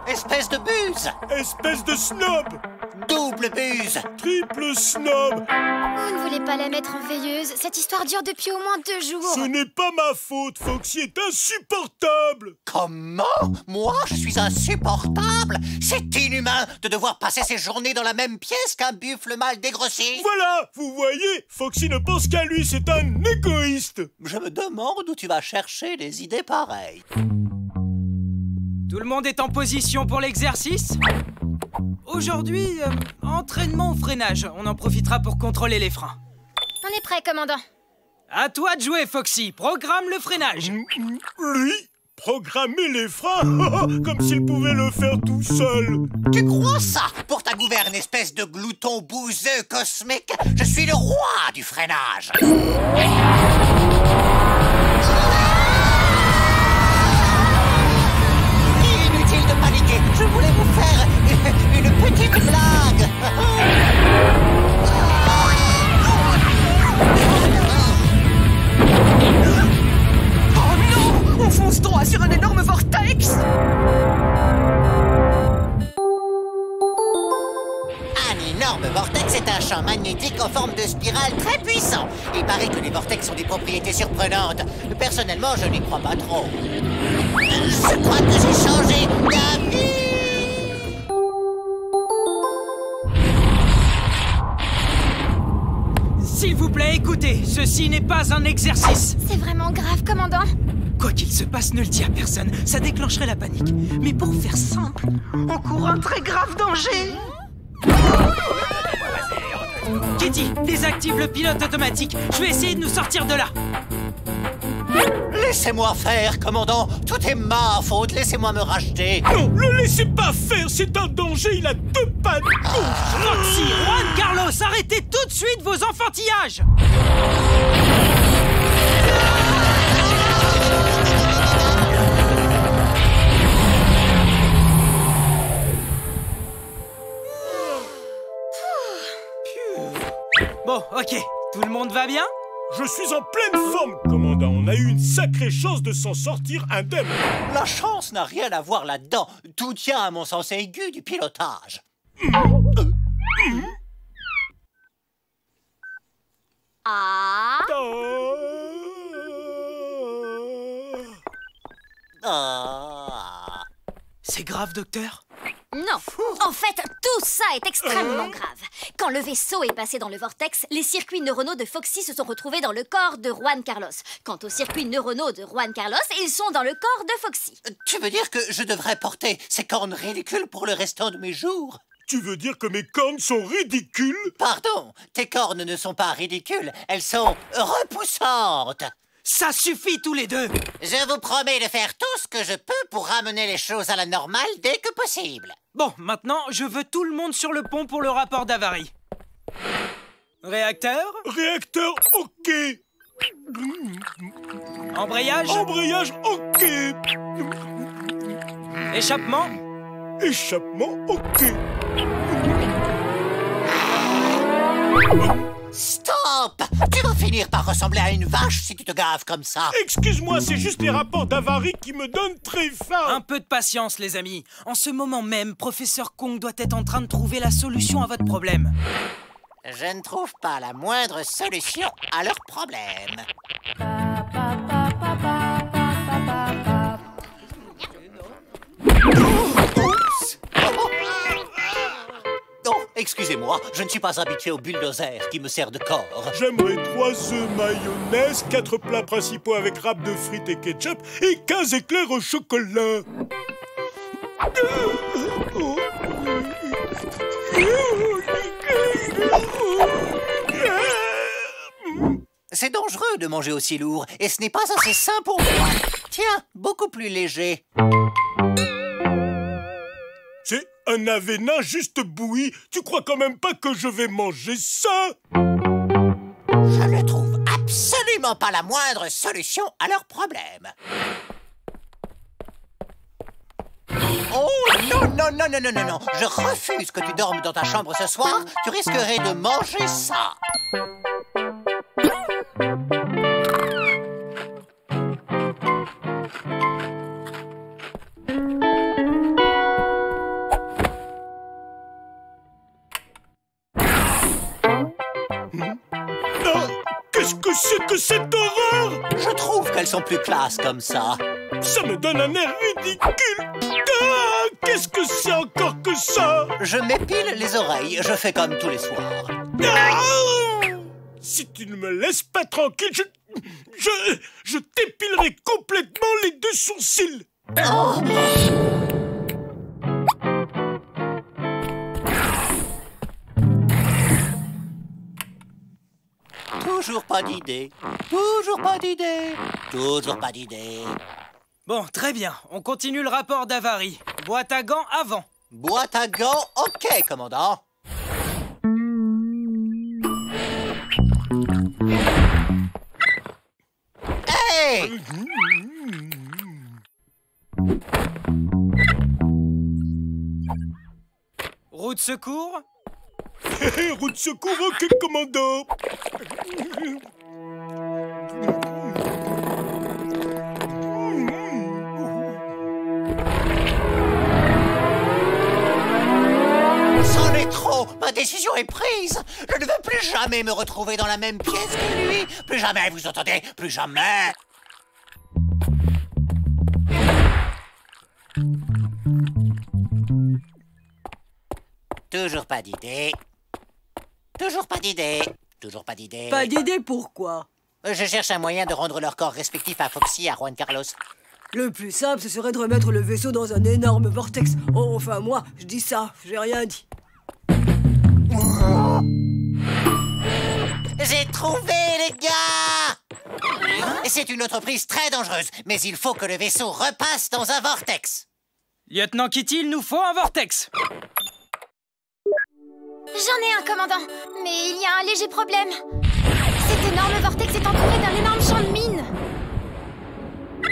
Espèce de buse! Espèce de snob! Double buse! Triple snob! Vous ne voulez pas la mettre en veilleuse? Cette histoire dure depuis au moins 2 jours. Ce n'est pas ma faute, Foxy est insupportable! Comment? Moi, je suis insupportable? C'est inhumain de devoir passer ses journées dans la même pièce qu'un buffle mal dégrossi. Voilà, vous voyez, Foxy ne pense qu'à lui, c'est un égoïste! Je me demande où tu vas chercher des idées pareilles. Tout le monde est en position pour l'exercice? Aujourd'hui, entraînement au freinage. On en profitera pour contrôler les freins. On est prêt, commandant. À toi de jouer, Foxy. Programme le freinage. Lui? Programmer les freins? Comme s'il pouvait le faire tout seul! Tu crois ça? Pour ta gouverne, espèce de glouton bouseux cosmique, je suis le roi du freinage. Inutile de paniquer, je voulais vous faire une petite blague. Oh non! On fonce droit sur un énorme vortex! Un énorme vortex est un champ magnétique en forme de spirale très puissant. Il paraît que les vortex ont des propriétés surprenantes. Personnellement, je n'y crois pas trop. Je crois que j'ai changé d'avis. S'il vous plaît, écoutez. Ceci n'est pas un exercice. C'est vraiment grave, commandant. Quoi qu'il se passe, ne le dis à personne. Ça déclencherait la panique. Mais pour faire simple, On court un très grave danger! Kitty, désactive le pilote automatique. Je vais essayer de nous sortir de là. Laissez-moi faire, commandant. Tout est ma faute. Laissez-moi me racheter. Non, le laissez pas faire, c'est un danger, il a 2 pattes gauches! Roxy, Juan Carlos, arrêtez tout de suite vos enfantillages. Bon, ok. Tout le monde va bien? Je suis en pleine forme, commandant. On a eu une sacrée chance de s'en sortir indemne. La chance n'a rien à voir là-dedans. Tout tient à mon sens aigu du pilotage. Ah. Ah. C'est grave, docteur? Non. En fait, tout ça est extrêmement grave. Quand le vaisseau est passé dans le vortex, les circuits neuronaux de Foxy se sont retrouvés dans le corps de Juan Carlos. Quant aux circuits neuronaux de Juan Carlos, ils sont dans le corps de Foxy. Tu veux dire que je devrais porter ces cornes ridicules pour le restant de mes jours? Tu veux dire que mes cornes sont ridicules? Pardon, tes cornes ne sont pas ridicules, elles sont repoussantes. Ça suffit tous les deux. Je vous promets de faire tout ce que je peux pour ramener les choses à la normale dès que possible. Bon, maintenant, je veux tout le monde sur le pont pour le rapport d'avarie. Réacteur? Réacteur, ok. Embrayage? Embrayage, ok. Échappement? Échappement, ok. Stop! Tu vas finir par ressembler à une vache si tu te gaves comme ça. Excuse-moi, c'est juste les rapports d'avarie qui me donnent très faim. Un peu de patience, les amis. En ce moment même, professeur Kong doit être en train de trouver la solution à votre problème. Je ne trouve pas la moindre solution à leur problème. Oups! Non, excusez-moi, je ne suis pas habitué au bulldozer qui me sert de corps. J'aimerais 3 œufs mayonnaise, 4 plats principaux avec râpes de frites et ketchup et 15 éclairs au chocolat. C'est dangereux de manger aussi lourd et ce n'est pas assez sain pour moi. Tiens, beaucoup plus léger. C'est un avénin juste bouilli. Tu crois quand même pas que je vais manger ça? Je ne trouve absolument pas la moindre solution à leur problème. Oh non, non, non, non, non, non, non. Je refuse que tu dormes dans ta chambre ce soir. Tu risquerais de manger ça. que cette horreur? Je trouve qu'elles sont plus classe comme ça. Ça me donne un air ridicule. Ah, qu'est-ce que c'est encore que ça? Je m'épile les oreilles, je fais comme tous les soirs. Ah! Si tu ne me laisses pas tranquille, je t'épilerai complètement les 2 sourcils. Oh! Toujours pas d'idée. Toujours pas d'idée. Toujours pas d'idée. Bon, très bien. On continue le rapport d'avarie. Boîte à gants avant. Boîte à gants, ok, commandant. Hey! Roue de secours. Roue de secours, ok, commandant. C'en est trop! Ma décision est prise! Je ne veux plus jamais me retrouver dans la même pièce que lui! Plus jamais, vous entendez? Plus jamais! Toujours pas d'idée. Toujours pas d'idée. Toujours pas d'idée. Pas d'idée pourquoi? Je cherche un moyen de rendre leurs corps respectifs à Foxy et à Juan Carlos. Le plus simple, ce serait de remettre le vaisseau dans un énorme vortex. Oh, enfin moi, je dis ça, j'ai rien dit. J'ai trouvé, les gars! C'est une entreprise très dangereuse, mais il faut que le vaisseau repasse dans un vortex. Lieutenant Kitty, il nous faut un vortex. J'en ai un, commandant, mais il y a un léger problème. Cet énorme vortex est entouré d'un énorme champ de mines.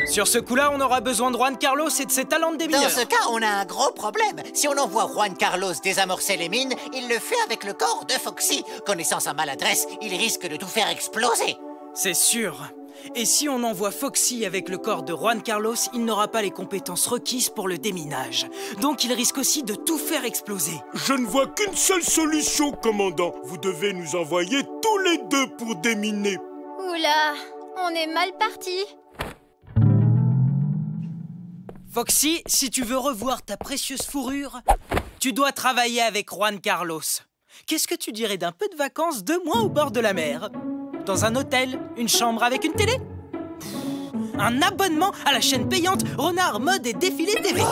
Sur ce coup-là, on aura besoin de Juan Carlos et de ses talents de démineur. Dans ce cas, on a un gros problème. Si on envoie Juan Carlos désamorcer les mines, il le fait avec le corps de Foxy. Connaissant sa maladresse, il risque de tout faire exploser. C'est sûr. Et si on envoie Foxy avec le corps de Juan Carlos, il n'aura pas les compétences requises pour le déminage. Donc il risque aussi de tout faire exploser. Je ne vois qu'une seule solution, commandant. Vous devez nous envoyer tous les 2 pour déminer. Oula, on est mal parti. Foxy, si tu veux revoir ta précieuse fourrure, tu dois travailler avec Juan Carlos. Qu'est-ce que tu dirais d'un peu de vacances 2 mois au bord de la mer? Dans un hôtel, une chambre avec une télé? Un abonnement à la chaîne payante Renard Mode et Défilé TV.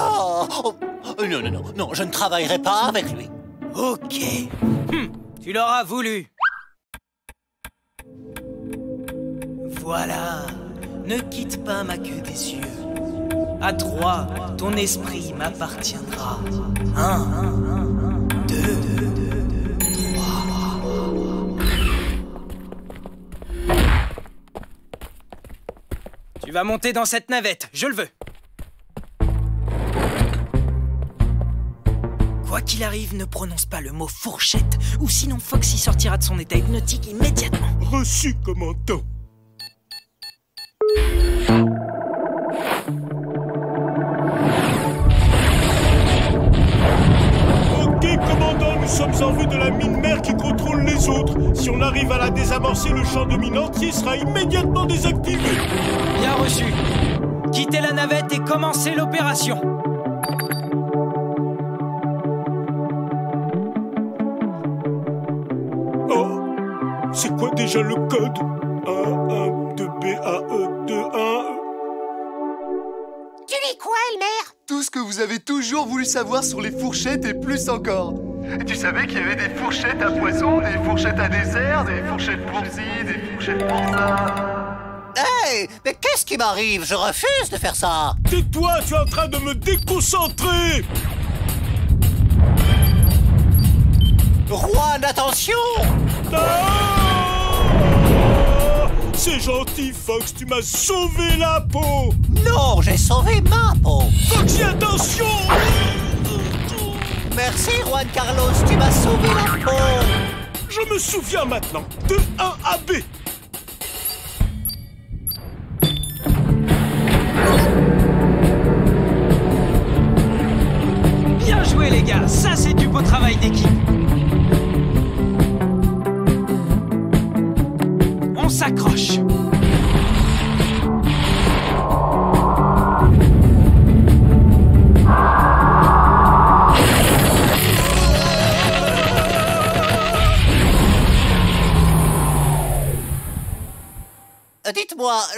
Non, je ne travaillerai pas avec lui. Ok. Tu l'auras voulu. Voilà. Ne quitte pas ma queue des yeux. À 3, ton esprit m'appartiendra. 1, 2, 3. Tu vas monter dans cette navette, je le veux. Quoi qu'il arrive, ne prononce pas le mot fourchette, ou sinon Foxy sortira de son état hypnotique immédiatement. Reçu, commandant. Commandant, nous sommes en vue de la mine mère qui contrôle les autres. Si on arrive à la désamorcer, le champ de mine entier sera immédiatement désactivé. Bien reçu. Quittez la navette et commencez l'opération. Oh, c'est quoi déjà le code? A1-2BAE-2-1. Tu dis quoi, Elmer? Tout ce que vous avez toujours voulu savoir sur les fourchettes et plus encore. Tu savais qu'il y avait des fourchettes à poisson, des fourchettes à dessert, des fourchettes pour ci, des fourchettes pour ça. Hey, mais qu'est-ce qui m'arrive? Je refuse de faire ça. Tais-toi, tu es en train de me déconcentrer. Juan, attention! Ah! C'est gentil, Fox, tu m'as sauvé la peau. Non, j'ai sauvé ma peau. Foxy, attention! Merci, Juan Carlos, tu m'as sauvé la peau. Je me souviens maintenant de 1AB. Bien joué, les gars, ça c'est du beau travail d'équipe. On s'accroche.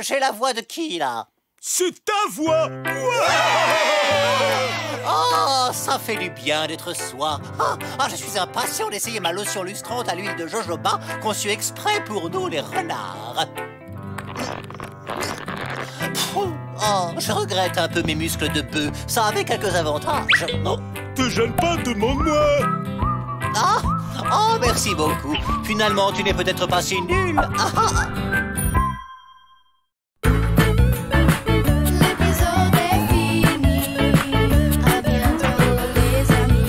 j'ai la voix de qui, là? C'est ta voix. Oh, ça fait du bien d'être soi. Je suis impatient d'essayer ma lotion lustrante à l'huile de jojoba conçue exprès pour nous, les renards. Oh, je regrette un peu mes muscles de bœuf. Ça avait quelques avantages. Oh. Te gêne pas, demande-moi. Oh, merci beaucoup. Finalement, tu n'es peut-être pas si nul. L'épisode est fini. À bientôt, les amis.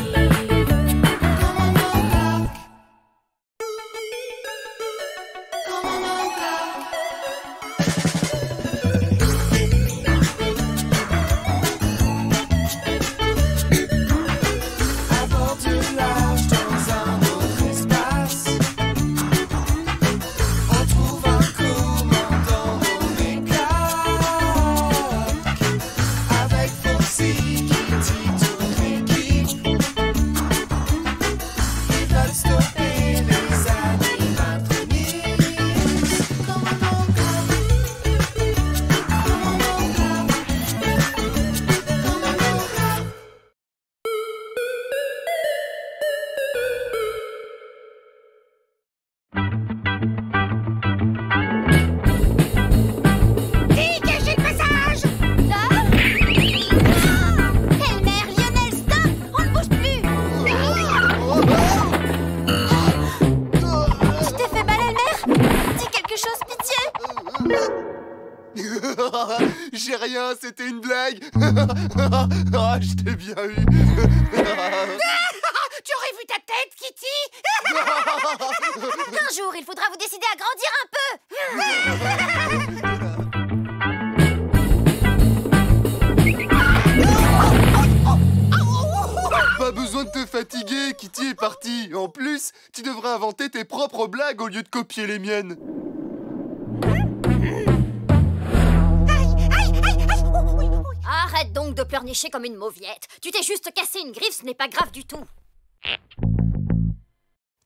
Aventurage dans un autre espace. On trouve un commandant nommé Clark. Avec Foxy, Kitty, toute l'équipe. Ils veulent stopper les animatroniques. Commandant Clark. Commandant Clark. Commandant Clark. Dégagez le passage! Elmer, Lionel, stop! On ne bouge plus! Tu t'es fait mal, Elmer? Dis quelque chose, pitié! J'ai rien, c'était une blague. Ah, je t'ai bien eu. Tu aurais vu ta tête, Kitty! Un jour, il faudra vous décider à grandir un peu! Pas besoin de te fatiguer, Kitty est partie. En plus, tu devrais inventer tes propres blagues au lieu de copier les miennes. Arrête donc de pleurnicher comme une mauviette. Tu t'es juste cassé une griffe, ce n'est pas grave du tout.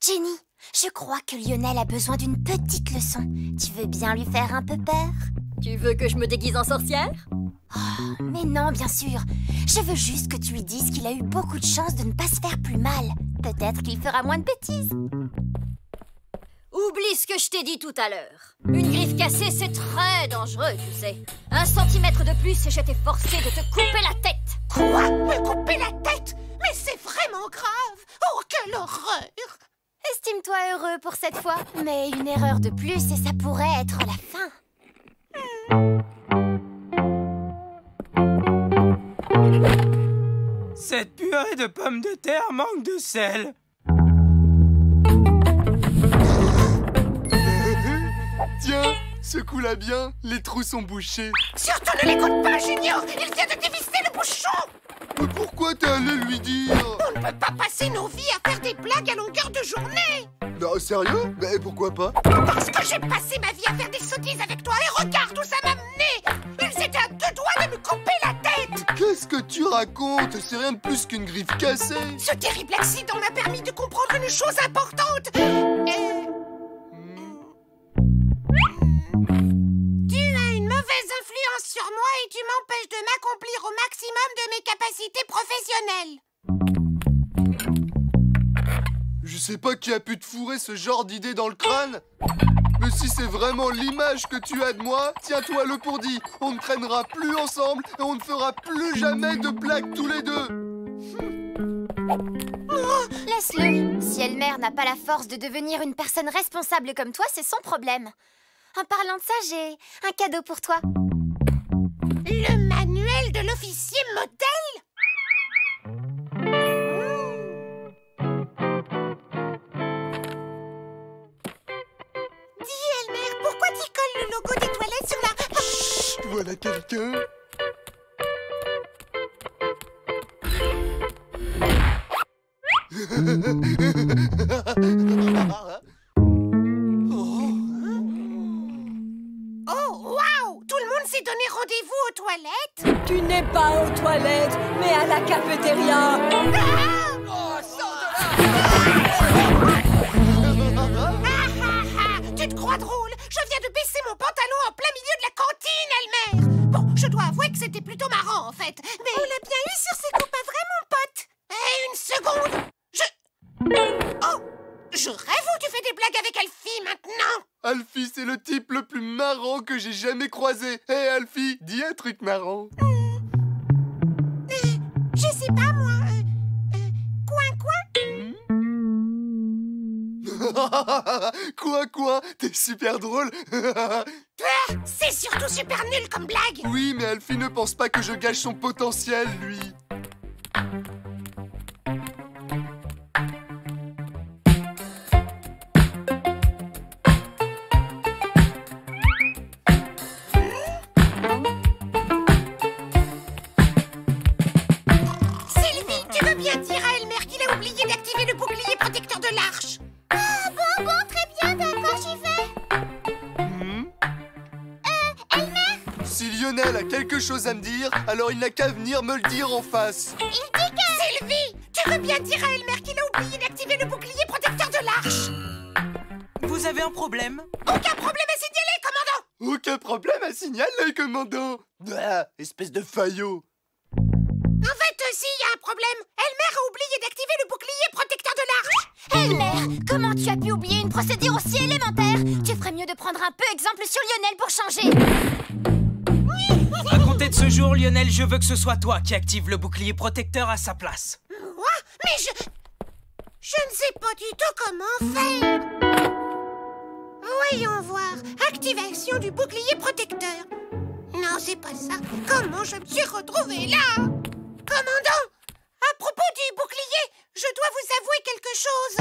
Jenny, je crois que Lionel a besoin d'une petite leçon. Tu veux bien lui faire un peu peur? Tu veux que je me déguise en sorcière? Oh, mais non, bien sûr. Je veux juste que tu lui dises qu'il a eu beaucoup de chance de ne pas se faire plus mal. Peut-être qu'il fera moins de bêtises. Oublie ce que je t'ai dit tout à l'heure. Une griffe cassée, c'est très dangereux, tu sais. 1 centimètre de plus et je t'ai forcé de te couper la tête. Quoi? Me couper la tête? Mais c'est vraiment grave. Oh, quelle horreur! Estime-toi heureux pour cette fois. Mais une erreur de plus et ça pourrait être la fin. Cette purée de pommes de terre manque de sel. Tiens, secoue-la bien, les trous sont bouchés. Surtout ne l'écoute pas, Junior. Il vient de dévisser le bouchon. Mais pourquoi t'es allé lui dire? On ne peut pas passer nos vies à faire des blagues à longueur de journée. Non, sérieux? Mais pourquoi pas? Parce que j'ai passé ma vie à faire des sottises avec toi et regarde où ça m'a mené. Ils étaient à 2 doigts de me couper la tête. Qu'est-ce que tu racontes? C'est rien de plus qu'une griffe cassée. Ce terrible accident m'a permis de comprendre une chose importante. Tu as une mauvaise influence sur moi et tu m'empêches de m'accomplir au maximum de mes capacités professionnelles. Je sais pas qui a pu te fourrer ce genre d'idée dans le crâne. Mais si c'est vraiment l'image que tu as de moi, tiens-toi-le pour dit. On ne traînera plus ensemble et on ne fera plus jamais de blagues tous les deux. Laisse-le. Si Elmer n'a pas la force de devenir une personne responsable comme toi, c'est son problème. En parlant de ça, j'ai un cadeau pour toi. Le manuel de l'officier modèle? Dis, Elmer, pourquoi tu colles le logo des toilettes sur la... Chut, voilà quelqu'un. Oh, waouh! Tout le monde s'est donné rendez-vous aux toilettes? Tu n'es pas aux toilettes, mais à la cafétéria. Tu te crois drôle? Je viens de baisser mon pantalon en plein milieu de la cantine. Tartine, Elmer! Bon, je dois avouer que c'était plutôt marrant, en fait, mais... On l'a bien eu sur ses coups, pas vrai, mon pote? Une seconde! Oh! Je rêve où tu fais des blagues avec Alfie, maintenant! Alfie, c'est le type le plus marrant que j'ai jamais croisé. Hé, Alfie, dis un truc marrant. Je sais pas, moi... Quoi, t'es super drôle. C'est surtout super nul comme blague! Oui, mais Alfie ne pense pas que je gâche son potentiel, lui. Sylvie, tu veux bien dire à Elmer qu'il a oublié d'activer le bouclier protecteur de l'arche? Ah bon, très bien, d'accord, j'y vais. Elmer? Si Lionel a quelque chose à me dire, alors il n'a qu'à venir me le dire en face. Il dit que... Sylvie, tu veux bien dire à Elmer qu'il a oublié d'activer le bouclier protecteur de l'arche? Vous avez un problème? Aucun problème à signaler, commandant! Aucun problème à signaler, commandant. Ah, espèce de faillot. En fait, si, il y a un problème. Elmer a oublié d'activer le bouclier protecteur de l'arche. Elmer, comment tu as pu oublier une procédure aussi élémentaire? Tu ferais mieux de prendre un peu exemple sur Lionel pour changer. À compter de ce jour, Lionel, je veux que ce soit toi qui active le bouclier protecteur à sa place. Moi? Mais je ne sais pas du tout comment faire. Voyons voir. Activation du bouclier protecteur. Non, c'est pas ça. Comment je me suis retrouvée là? Commandant, à propos du bouclier, je dois vous avouer quelque chose.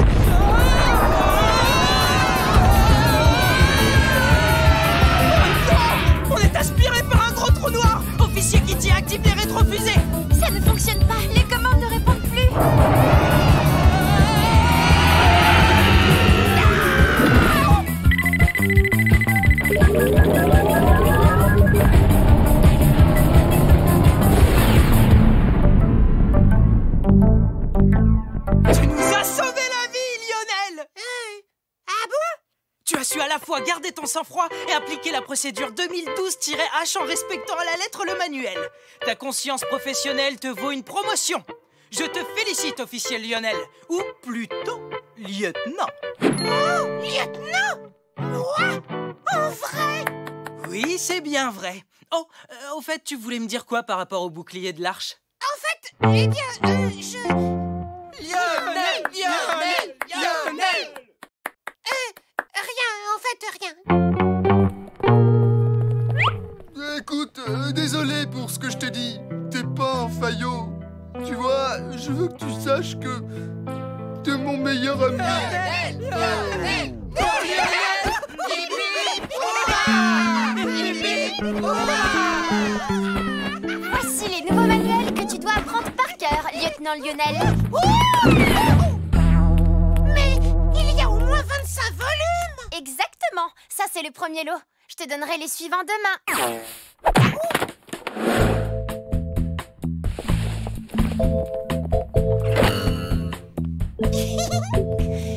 On est aspiré par un gros trou noir. Officier Kitty, active les rétrofusées. Ça ne fonctionne pas, les commandes ne répondent plus. Tu nous as sauvé la vie, Lionel. Ah bon? Tu as su à la fois garder ton sang-froid et appliquer la procédure 2012-H en respectant à la lettre le manuel. Ta conscience professionnelle te vaut une promotion. Je te félicite, officier Lionel. Ou plutôt, lieutenant. Oh, lieutenant? Moi? En vrai? Oui, c'est bien vrai. Oh, au fait, tu voulais me dire quoi par rapport au bouclier de l'arche? En fait, eh bien, Lionel! rien, en fait, rien. Écoute, désolé pour ce que je t'ai dit. T'es pas un faillot. Tu vois, je veux que tu saches que t'es mon meilleur ami. Voici les nouveaux manuels que tu dois apprendre par cœur, lieutenant Lionel. Mais il y a au moins 25 volumes. Exactement. Ça, c'est le premier lot. Je te donnerai les suivants demain.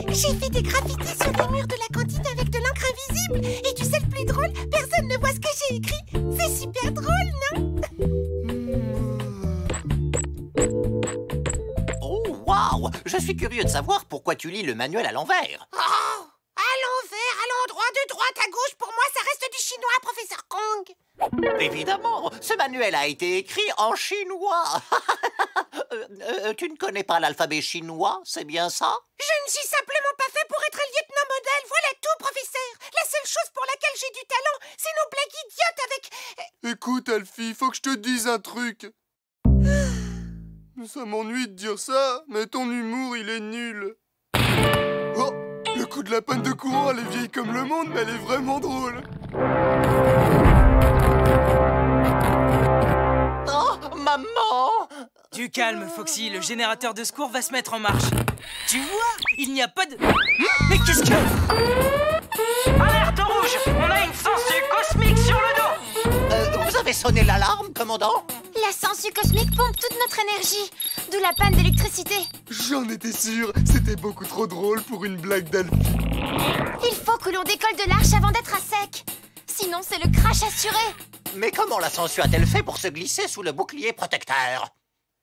J'ai fait des graffitis sur les murs de la cantine avec de l'encre invisible. Et tu sais le plus drôle, personne ne voit ce que j'ai écrit. C'est super drôle, non? Oh, waouh! Je suis curieux de savoir pourquoi tu lis le manuel à l'envers. Oh, à l'envers, à l'endroit, de droite à gauche, pour moi, ça reste du chinois, professeur Kong. Évidemment, ce manuel a été écrit en chinois. Tu ne connais pas l'alphabet chinois, c'est bien ça? Je ne suis simplement pas fait pour être un lieutenant modèle, voilà tout, professeur. La seule chose pour laquelle j'ai du talent, c'est nos blagues idiotes avec... Écoute, Alfie, faut que je te dise un truc. Ça m'ennuie de dire ça, mais ton humour, il est nul. Oh, le coup de la panne de courant, elle est vieille comme le monde, mais elle est vraiment drôle. Oh, maman! Du calme, Foxy, le générateur de secours va se mettre en marche. Tu vois, il n'y a pas de... Mais qu'est-ce que... Alerte rouge! On a une sangsue cosmique sur le dos! Vous avez sonné l'alarme, commandant? La sangsue cosmique pompe toute notre énergie, d'où la panne d'électricité. J'en étais sûr, c'était beaucoup trop drôle pour une blague d'Alfie. Il faut que l'on décolle de l'arche avant d'être à sec. Sinon, c'est le crash assuré. Mais comment la sangsue a-t-elle fait pour se glisser sous le bouclier protecteur?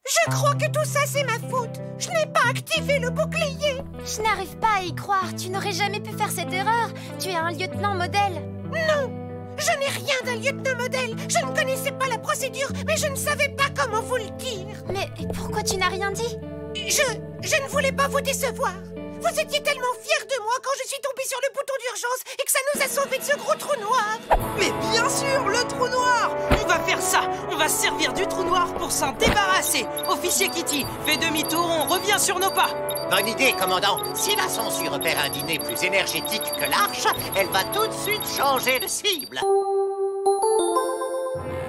Je crois que tout ça, c'est ma faute. Je n'ai pas activé le bouclier. Je n'arrive pas à y croire. Tu n'aurais jamais pu faire cette erreur. Tu es un lieutenant modèle. Non, je n'ai rien d'un lieutenant modèle. Je ne connaissais pas la procédure, mais je ne savais pas comment vous le dire. Mais pourquoi tu n'as rien dit? Je ne voulais pas vous décevoir. Vous étiez tellement fiers de moi quand je suis tombée sur le bouton d'urgence et que ça nous a sauvés de ce gros trou noir. Mais bien sûr, le trou noir! On va faire ça! On va se servir du trou noir pour s'en débarrasser! Officier Kitty, fais demi-tour, on revient sur nos pas! Bonne idée, commandant. Si la sangsue repère un dîner plus énergétique que l'arche, elle va tout de suite changer de cible.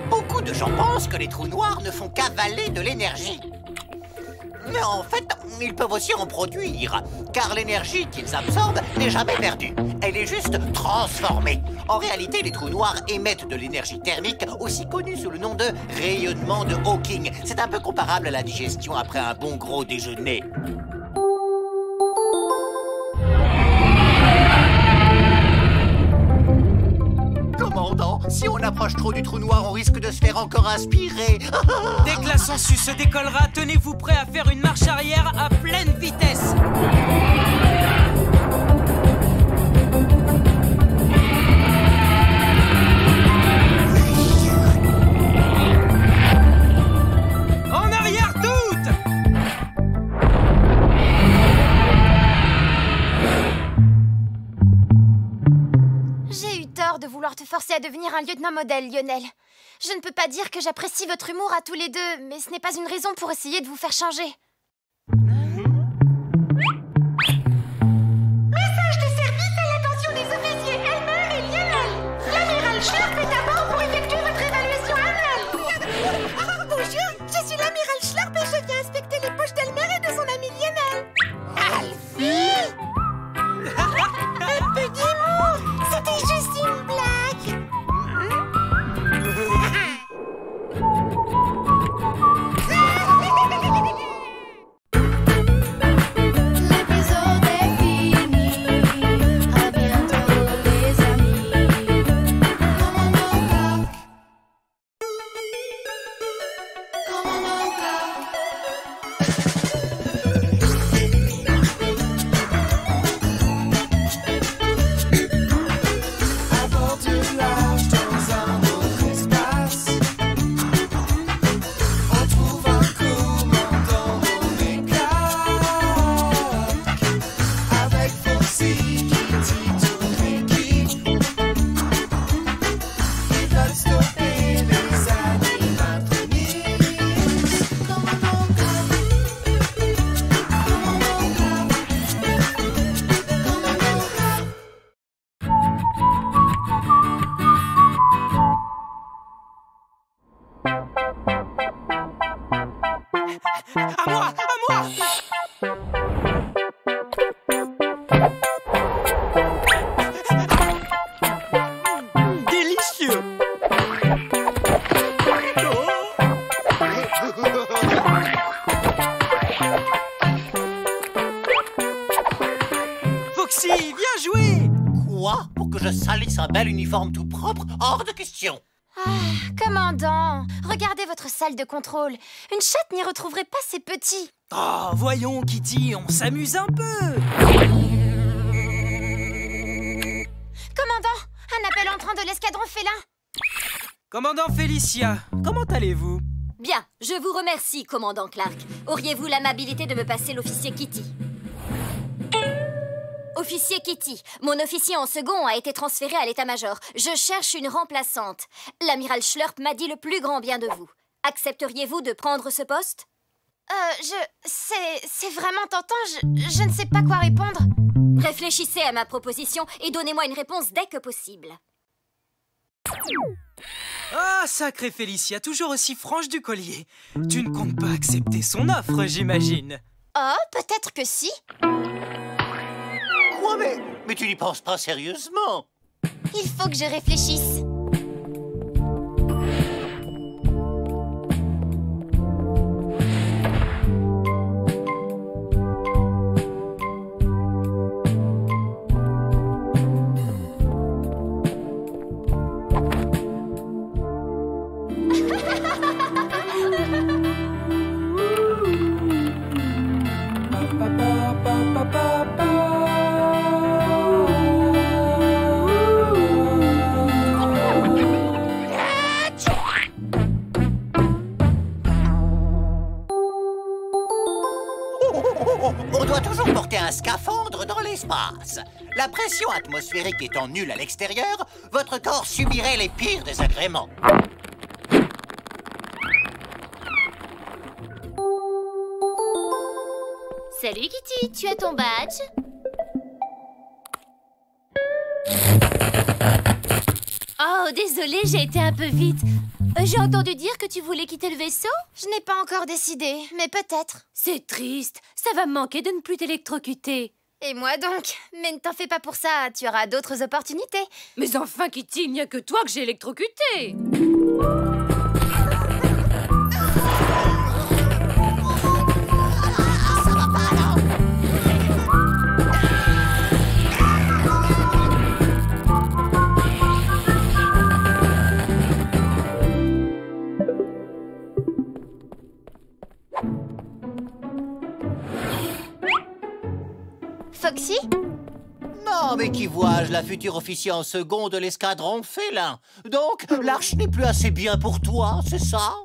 Beaucoup de gens pensent que les trous noirs ne font qu'avaler de l'énergie. Mais en fait, ils peuvent aussi en produire, car l'énergie qu'ils absorbent n'est jamais perdue. Elle est juste transformée. En réalité, les trous noirs émettent de l'énergie thermique, aussi connue sous le nom de rayonnement de Hawking. C'est un peu comparable à la digestion après un bon gros déjeuner. Commandant, si on approche trop du trou noir, on risque de se faire encore aspirer. Dès que la sangsue se décollera, tenez-vous prêt à faire une marche arrière à pleine vitesse. En arrière toutes! J'ai eu tort de vouloir te forcer à devenir un lieutenant modèle, Lionel. Je ne peux pas dire que j'apprécie votre humour à tous les deux, mais ce n'est pas une raison pour essayer de vous faire changer. Message de service à l'attention des officiers Elmer et Lionel. L'amiral Schlurp est à bord pour effectuer votre évaluation annuelle. Bonjour, je suis l'amiral Schlurp et je viens inspecter les poches d'Elmer et de son ami Lionel. Alfie! Un peu d'humour, c'était juste une blague. L'épisode est fini. À bientôt les amis. Commandant Clark. Commandant Clark. À bord du large dans un autre espace, on trouve un commandant nommé Clark. Avec Foxy, Kitty, toute l'équipe, ils veulent stopper les animatrices. Commandant Clark. Commandant Clark. Commandant Clark. À moi! À moi! Délicieux! Foxy, viens jouer! Quoi? Pour que je salisse un bel uniforme tout propre? Hors de question. Commandant, regardez votre salle de contrôle. Une chatte n'y retrouverait pas ses petits. Oh, voyons, Kitty, on s'amuse un peu! Commandant, un appel entrant de l'escadron félin. Commandant Félicia, comment allez-vous? Bien, je vous remercie, commandant Clark. Auriez-vous l'amabilité de me passer l'officier Kitty? Officier Kitty, mon officier en second a été transféré à l'état-major. Je cherche une remplaçante. L'amiral Schlurp m'a dit le plus grand bien de vous. Accepteriez-vous de prendre ce poste? C'est vraiment tentant, je ne sais pas quoi répondre. Réfléchissez à ma proposition et donnez-moi une réponse dès que possible. Ah, sacrée Félicia, toujours aussi franche du collier. Tu ne comptes pas accepter son offre, j'imagine. Oh, peut-être que si. Quoi, mais tu n'y penses pas sérieusement? Il faut que je réfléchisse. On doit toujours porter un scaphandre dans l'espace. La pression atmosphérique étant nulle à l'extérieur, votre corps subirait les pires désagréments. Salut Kitty, tu as ton badge? Oh, désolée, j'ai été un peu vite. J'ai entendu dire que tu voulais quitter le vaisseau? Je n'ai pas encore décidé, mais peut-être. C'est triste, ça va me manquer de ne plus t'électrocuter. Et moi donc? Mais ne t'en fais pas pour ça, tu auras d'autres opportunités. Mais enfin, Kitty, il n'y a que toi que j'ai électrocuté. Foxy? Non, mais qui vois-je, la future officier en second de l'escadron félin. Donc, l'arche n'est plus assez bien pour toi, c'est ça?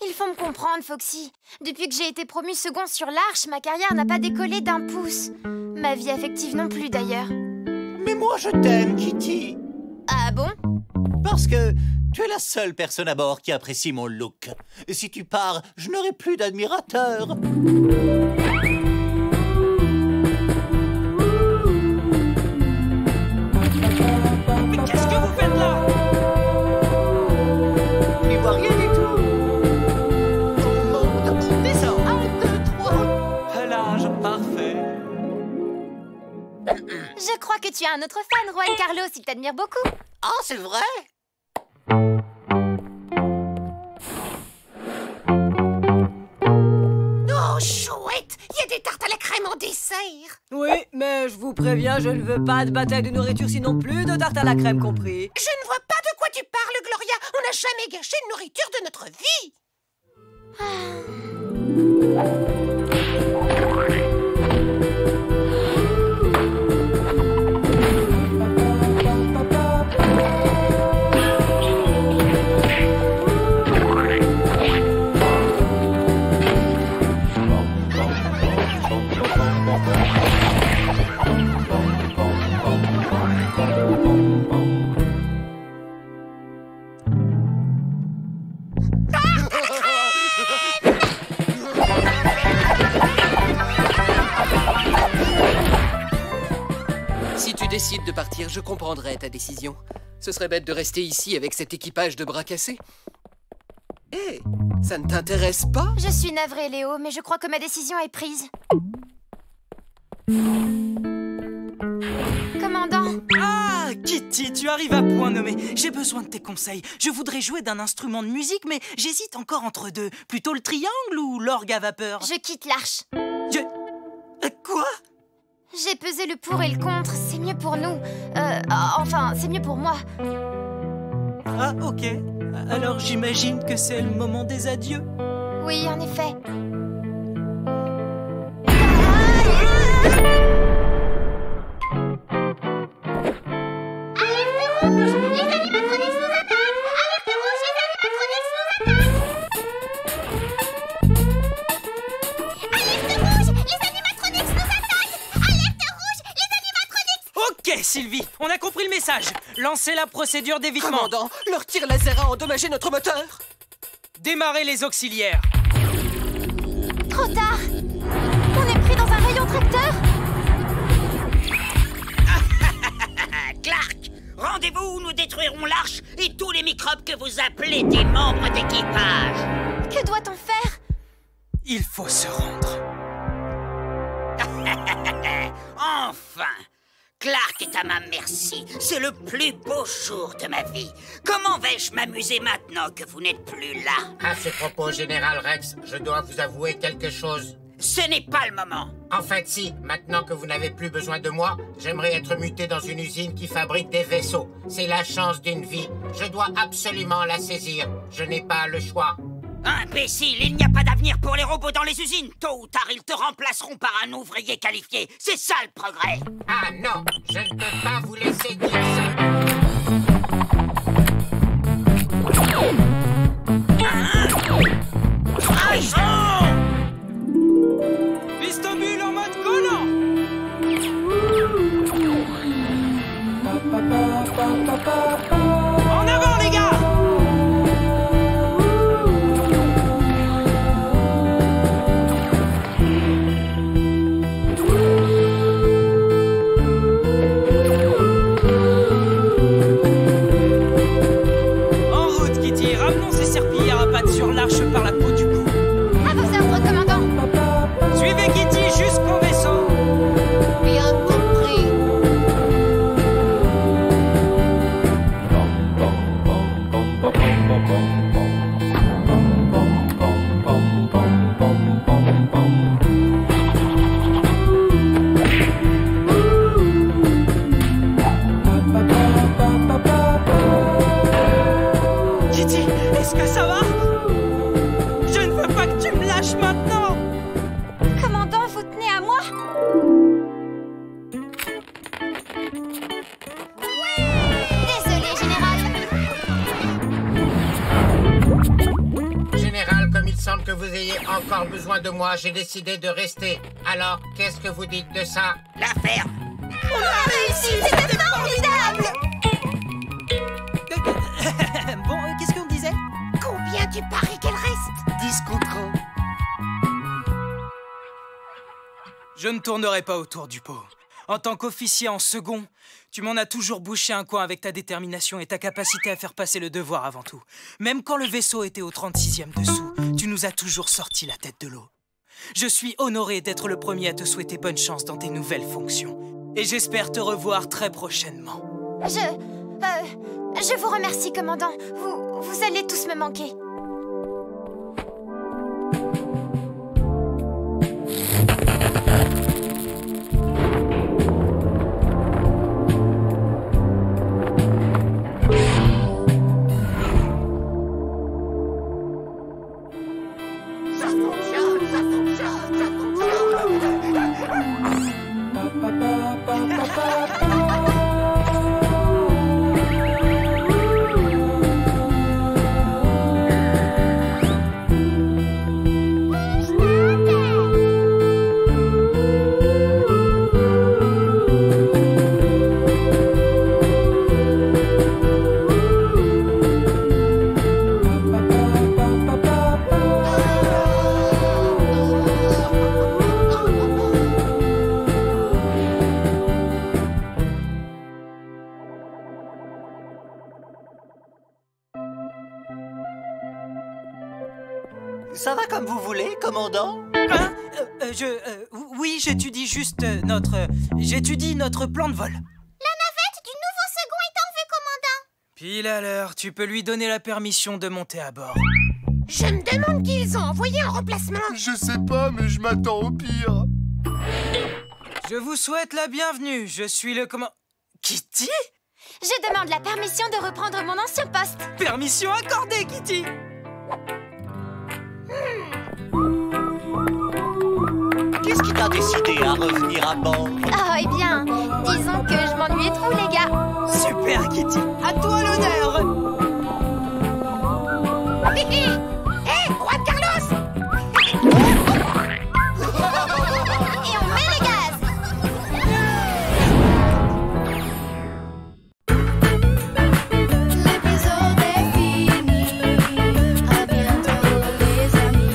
Il faut me comprendre, Foxy. Depuis que j'ai été promue second sur l'arche, ma carrière n'a pas décollé d'un pouce. Ma vie affective non plus, d'ailleurs. Mais moi, je t'aime, Kitty. Ah bon? Parce que tu es la seule personne à bord qui apprécie mon look. Et si tu pars, je n'aurai plus d'admirateurs. Je crois que tu as un autre fan, Juan Carlos, il t'admire beaucoup. Ah, c'est vrai? Oh, chouette! Il y a des tartes à la crème en dessert! Oui, mais je vous préviens, je ne veux pas de bataille de nourriture, sinon plus de tarte à la crème compris. Je ne vois pas de quoi tu parles, Gloria! On n'a jamais gâché de nourriture de notre vie! Si tu décides de partir, je comprendrai ta décision. Ce serait bête de rester ici avec cet équipage de bras cassés. Hé, ça ne t'intéresse pas? Je suis navrée, Léo, mais je crois que ma décision est prise. Commandant? Ah, Kitty, tu arrives à point nommé. J'ai besoin de tes conseils. Je voudrais jouer d'un instrument de musique, mais j'hésite encore entre deux. Plutôt le triangle ou l'orgue à vapeur? Je quitte l'arche. Quoi? J'ai pesé le pour et le contre. C'est mieux pour nous. Enfin, c'est mieux pour moi. Ah, ok. Alors j'imagine que c'est le moment des adieux. Oui, en effet. Sylvie, on a compris le message. Lancez la procédure d'évitement. Commandant, leur tir laser a endommagé notre moteur. Démarrez les auxiliaires. Trop tard. On est pris dans un rayon tracteur. Clark, rendez-vous où nous détruirons l'arche et tous les microbes que vous appelez des membres d'équipage. Que doit-on faire? Il faut se rendre. Enfin! Clark est à ma merci. C'est le plus beau jour de ma vie. Comment vais-je m'amuser maintenant que vous n'êtes plus là? À ce propos, Général Rex, je dois vous avouer quelque chose. Ce n'est pas le moment. En fait, si. Maintenant que vous n'avez plus besoin de moi, j'aimerais être muté dans une usine qui fabrique des vaisseaux. C'est la chance d'une vie. Je dois absolument la saisir. Je n'ai pas le choix. Imbécile, il n'y a pas d'avenir pour les robots dans les usines. Tôt ou tard, ils te remplaceront par un ouvrier qualifié. C'est ça le progrès. Ah non, je ne peux pas vous laisser dire ça. Vistobule en mode besoin de moi, j'ai décidé de rester. Alors, qu'est-ce que vous dites de ça? La ferme. On a réussi, c'était formidable! Bon, qu'est-ce qu'on disait? Combien tu paries qu'elle reste? 10 contre 1. Je ne tournerai pas autour du pot. En tant qu'officier en second, tu m'en as toujours bouché un coin avec ta détermination et ta capacité à faire passer le devoir avant tout. Même quand le vaisseau était au 36e dessous, tu nous as toujours sorti la tête de l'eau. Je suis honoré d'être le premier à te souhaiter bonne chance dans tes nouvelles fonctions. Et j'espère te revoir très prochainement. Je vous remercie, commandant. Vous allez tous me manquer. Ça va comme vous voulez, commandant? Hein? Oui, j'étudie juste j'étudie notre plan de vol. La navette du nouveau second est en vue, commandant. Pile à l'heure, tu peux lui donner la permission de monter à bord. Je me demande qui ils ont envoyé en remplacement. Je sais pas, mais je m'attends au pire. Je vous souhaite la bienvenue. Je suis le Kitty? Je demande la permission de reprendre mon ancien poste. Permission accordée, Kitty. Qu'est-ce qui t'a décidé à revenir à bord? Oh, eh bien, disons que je m'ennuyais trop, les gars. Super, Kitty. À toi l'honneur. Hé, Juan Carlos! Et on met le gaz. L'épisode est fini. À bientôt, les amis.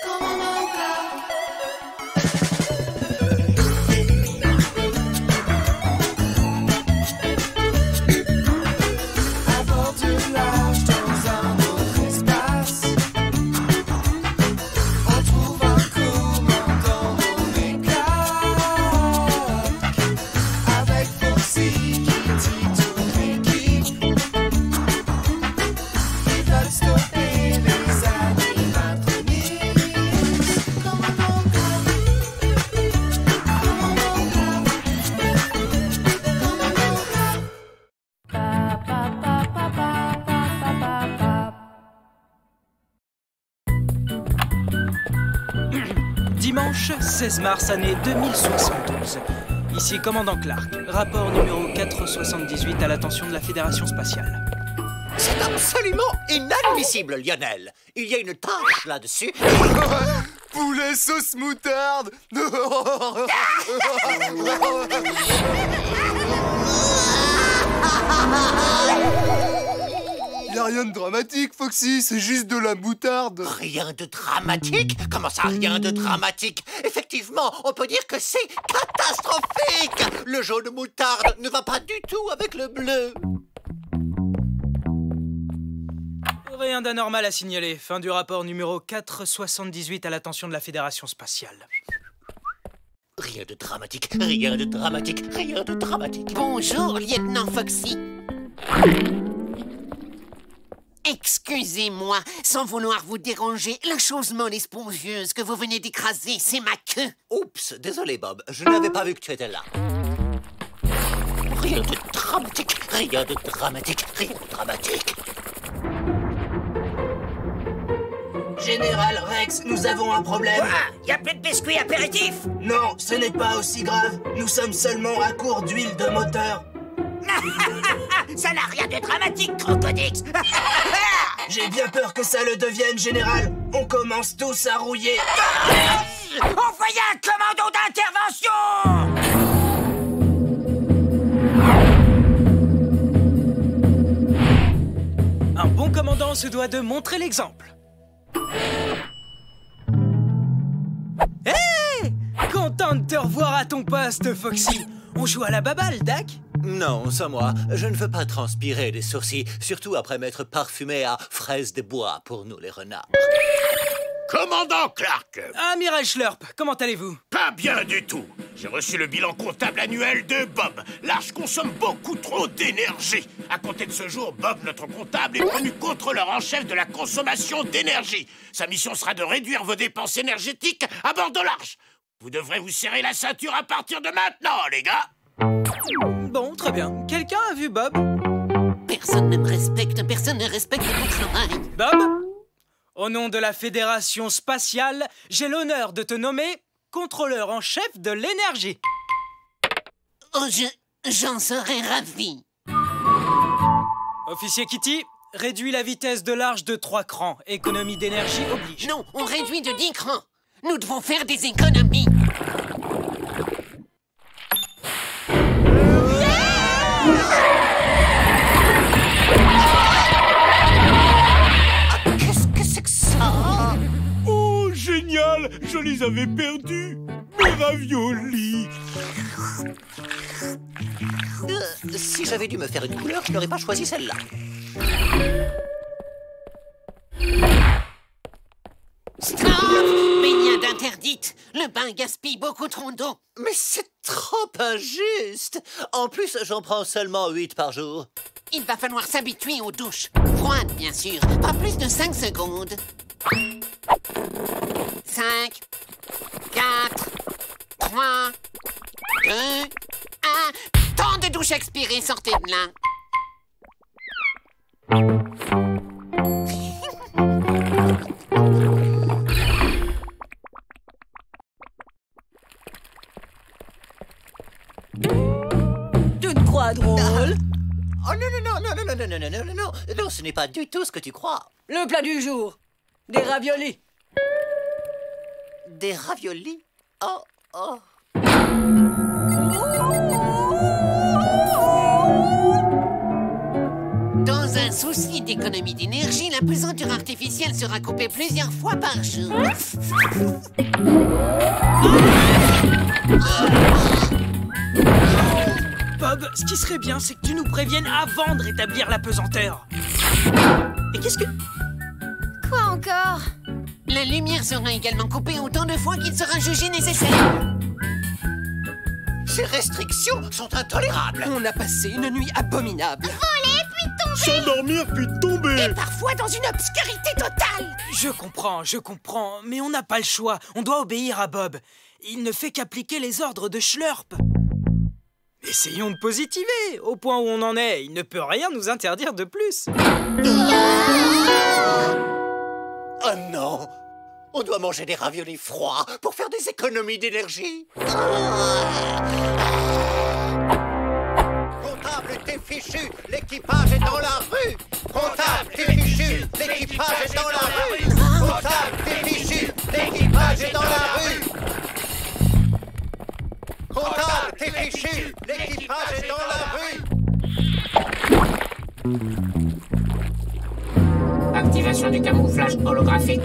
Commandant à bord du large dans un autre espace, on trouve un commandant nommé Clark, avec Foxy, Kitty, toute l'équipe. Ils veulent stopper les animatroniques. Commandant Clark, commandant Clark, commandant Clark. Dimanche 16 mars, année 2072. Ici commandant Clark. Rapport numéro 478 à l'attention de la Fédération spatiale. C'est absolument inadmissible, Lionel. Il y a une tâche là-dessus. Poulet sauce moutarde. Y a rien de dramatique, Foxy, c'est juste de la moutarde. Rien de dramatique? Comment ça, rien de dramatique? Effectivement, on peut dire que c'est catastrophique. Le jaune moutarde ne va pas du tout avec le bleu. Rien d'anormal à signaler. Fin du rapport numéro 478 à l'attention de la Fédération spatiale. Rien de dramatique, rien de dramatique, rien de dramatique. Bonjour, lieutenant Foxy. Excusez-moi, sans vouloir vous déranger, la chose molle et spongieuse que vous venez d'écraser, c'est ma queue. Oups, désolé Bob, je n'avais pas vu que tu étais là. Rien de dramatique, rien de dramatique, rien de dramatique. Général Rex, nous avons un problème. Y a plus de biscuits apéritifs? Non, ce n'est pas aussi grave. Nous sommes seulement à court d'huile de moteur. Ça n'a rien de dramatique, Crocodix. J'ai bien peur que ça le devienne, Général. On commence tous à rouiller. Envoyez un commando d'intervention! Un bon commandant se doit de montrer l'exemple. Hé! Content de te revoir à ton poste, Foxy. On joue à la baballe, Dak? Non, sans moi. Je ne veux pas transpirer des sourcils, surtout après m'être parfumé à fraises des bois pour nous les renards. Commandant Clark! Amiral Schlurp, comment allez-vous? Pas bien du tout. J'ai reçu le bilan comptable annuel de Bob. L'Arche consomme beaucoup trop d'énergie. À compter de ce jour, Bob, notre comptable, est promu contrôleur en chef de la consommation d'énergie. Sa mission sera de réduire vos dépenses énergétiques à bord de l'Arche. Vous devrez vous serrer la ceinture à partir de maintenant, les gars. Bon, très bien. Quelqu'un a vu Bob? Personne ne me respecte, personne ne respecte mon travail. Bob? Au nom de la Fédération spatiale, j'ai l'honneur de te nommer contrôleur en chef de l'énergie. Oh, j'en serais ravi. Officier Kitty, réduis la vitesse de l'arche de 3 crans. Économie d'énergie oblige. Non, on réduit de 10 crans. Nous devons faire des économies. Qu'est-ce que c'est que ça? Oh, génial! Je les avais perdus. Mes raviolis. Si j'avais dû me faire une couleur, je n'aurais pas choisi celle-là. Stop! Baignade interdite! Le bain gaspille beaucoup trop d'eau. Mais c'est trop injuste. En plus, j'en prends seulement 8 par jour. Il va falloir s'habituer aux douches. Froides, bien sûr. Pas plus de 5 secondes. 5, 4, 3, 2, 1... Temps de douche expiré, sortez de là. Tu te crois drôle? Oh non, ce n'est pas du tout ce que tu crois. Le plat du jour. Des raviolis. Des raviolis? Oh. Dans un souci d'économie d'énergie, la pesanteur artificielle sera coupée plusieurs fois par jour. Bob, ce qui serait bien, c'est que tu nous préviennes avant de rétablir la pesanteur. Et qu'est-ce que... Quoi encore? La lumière sera également coupée autant de fois qu'il sera jugé nécessaire. Ces restrictions sont intolérables. On a passé une nuit abominable. Voler puis tomber! S'endormir puis tomber. Et parfois dans une obscurité totale. Je comprends, mais on n'a pas le choix. On doit obéir à Bob. Il ne fait qu'appliquer les ordres de Schlurp. Essayons de positiver. Au point où on en est, il ne peut rien nous interdire de plus. Oh non! On doit manger des raviolis froids pour faire des économies d'énergie. Comptable, t'es fichu! L'équipage est dans la rue! Comptable, t'es fichu! L'équipage est dans la rue! Comptable, t'es fichu! L'équipage est dans la rue! Comptable, t'es fichu! L'équipage est dans la rue! Activation du camouflage holographique.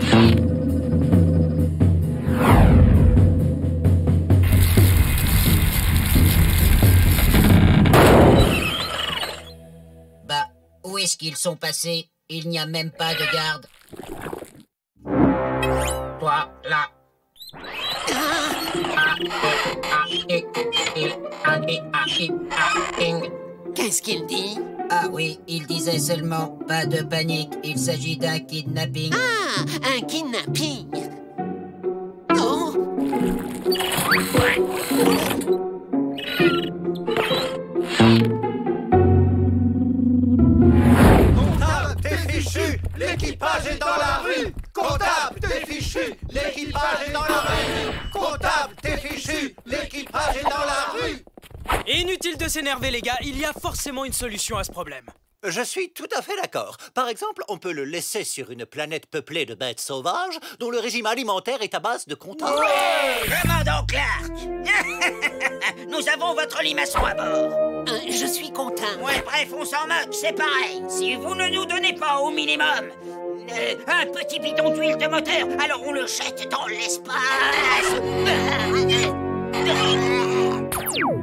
Bah, où est-ce qu'ils sont passés? Il n'y a même pas de garde. Toi, là. Qu'est-ce qu'il dit? Ah oui, il disait seulement pas de panique, il s'agit d'un kidnapping. Ah, un kidnapping. Oh. Comptable, t'es fichu! L'équipage est dans la rue! Comptable, t'es fichu! L'équipage est dans la rue! Comptable, t'es fichu! L'équipage est dans la rue! Inutile de s'énerver, les gars. Il y a forcément une solution à ce problème. Je suis tout à fait d'accord. Par exemple, on peut le laisser sur une planète peuplée de bêtes sauvages dont le régime alimentaire est à base de compta. Commandant Clark. Nous avons votre limaçon à bord. Je suis content. Ouais, bref, on s'en moque, c'est pareil. Si vous ne nous donnez pas au minimum un petit bidon d'huile de moteur, alors on le jette dans l'espace.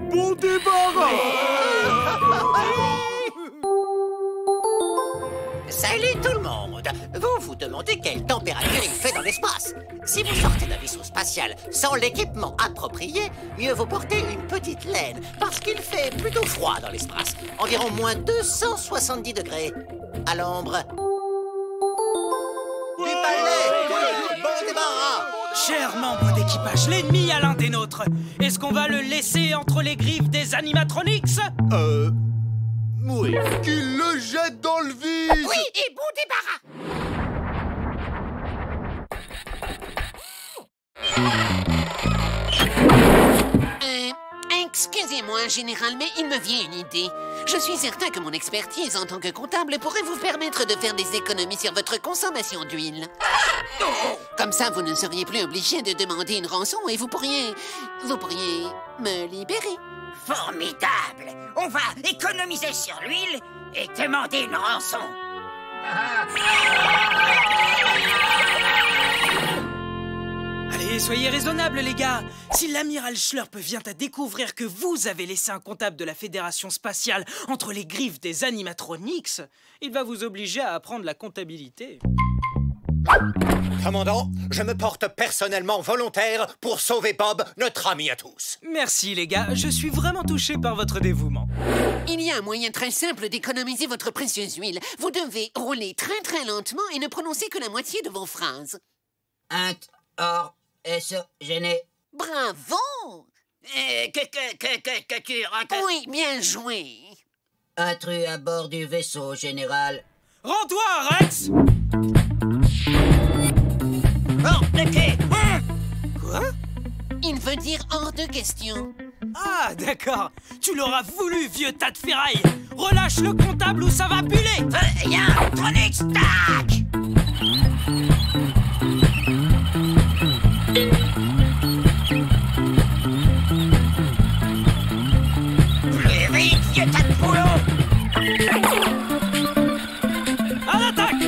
Bon débarras. Salut tout le monde! Vous vous demandez quelle température il fait dans l'espace. Si vous sortez d'un vaisseau spatial sans l'équipement approprié, mieux vaut porter une petite laine, parce qu'il fait plutôt froid dans l'espace. Environ moins 270 degrés. À l'ombre. Du balai! Bon débarras! Chers membres d'équipage, l'ennemi à l'un des nôtres. Est-ce qu'on va le laisser entre les griffes des animatronics? Oui. Qu'il le jette dans le vide! Oui, et bon débarras! Excusez-moi, général, mais il me vient une idée. Je suis certain que mon expertise en tant que comptable pourrait vous permettre de faire des économies sur votre consommation d'huile. Comme ça, vous ne seriez plus obligé de demander une rançon et vous pourriez me libérer. Formidable! On va économiser sur l'huile et demander une rançon. Allez, soyez raisonnables, les gars. Si l'amiral Schlurp vient à découvrir que vous avez laissé un comptable de la Fédération spatiale entre les griffes des animatronics, il va vous obliger à apprendre la comptabilité. Commandant, je me porte personnellement volontaire pour sauver Bob, notre ami à tous. Merci, les gars. Je suis vraiment touché par votre dévouement. Il y a un moyen très simple d'économiser votre précieuse huile. Vous devez rouler très très lentement et ne prononcer que la moitié de vos phrases. Gêné. Bravo! Que tu rentres... Oui, bien joué. Intrus à bord du vaisseau, général. Rends-toi, Rex! Hors de quai! Quoi? Il veut dire hors de question. Ah, d'accord. Tu l'auras voulu, vieux tas de ferraille. Relâche le comptable ou ça va buller. Viens, Tronix, tac! Plus vite, vieux tas de boulot! À l'attaque!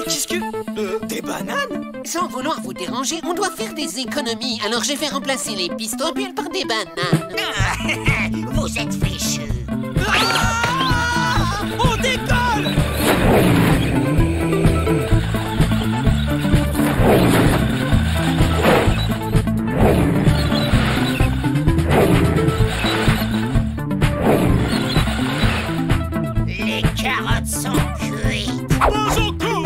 Qu'est-ce que... des bananes? Sans vouloir vous déranger, on doit faire des économies. Alors je vais remplacer les pistoles par des bananes. Vous êtes fichus. Ah! On décolle! Les carottes sont cuites. Pas encore.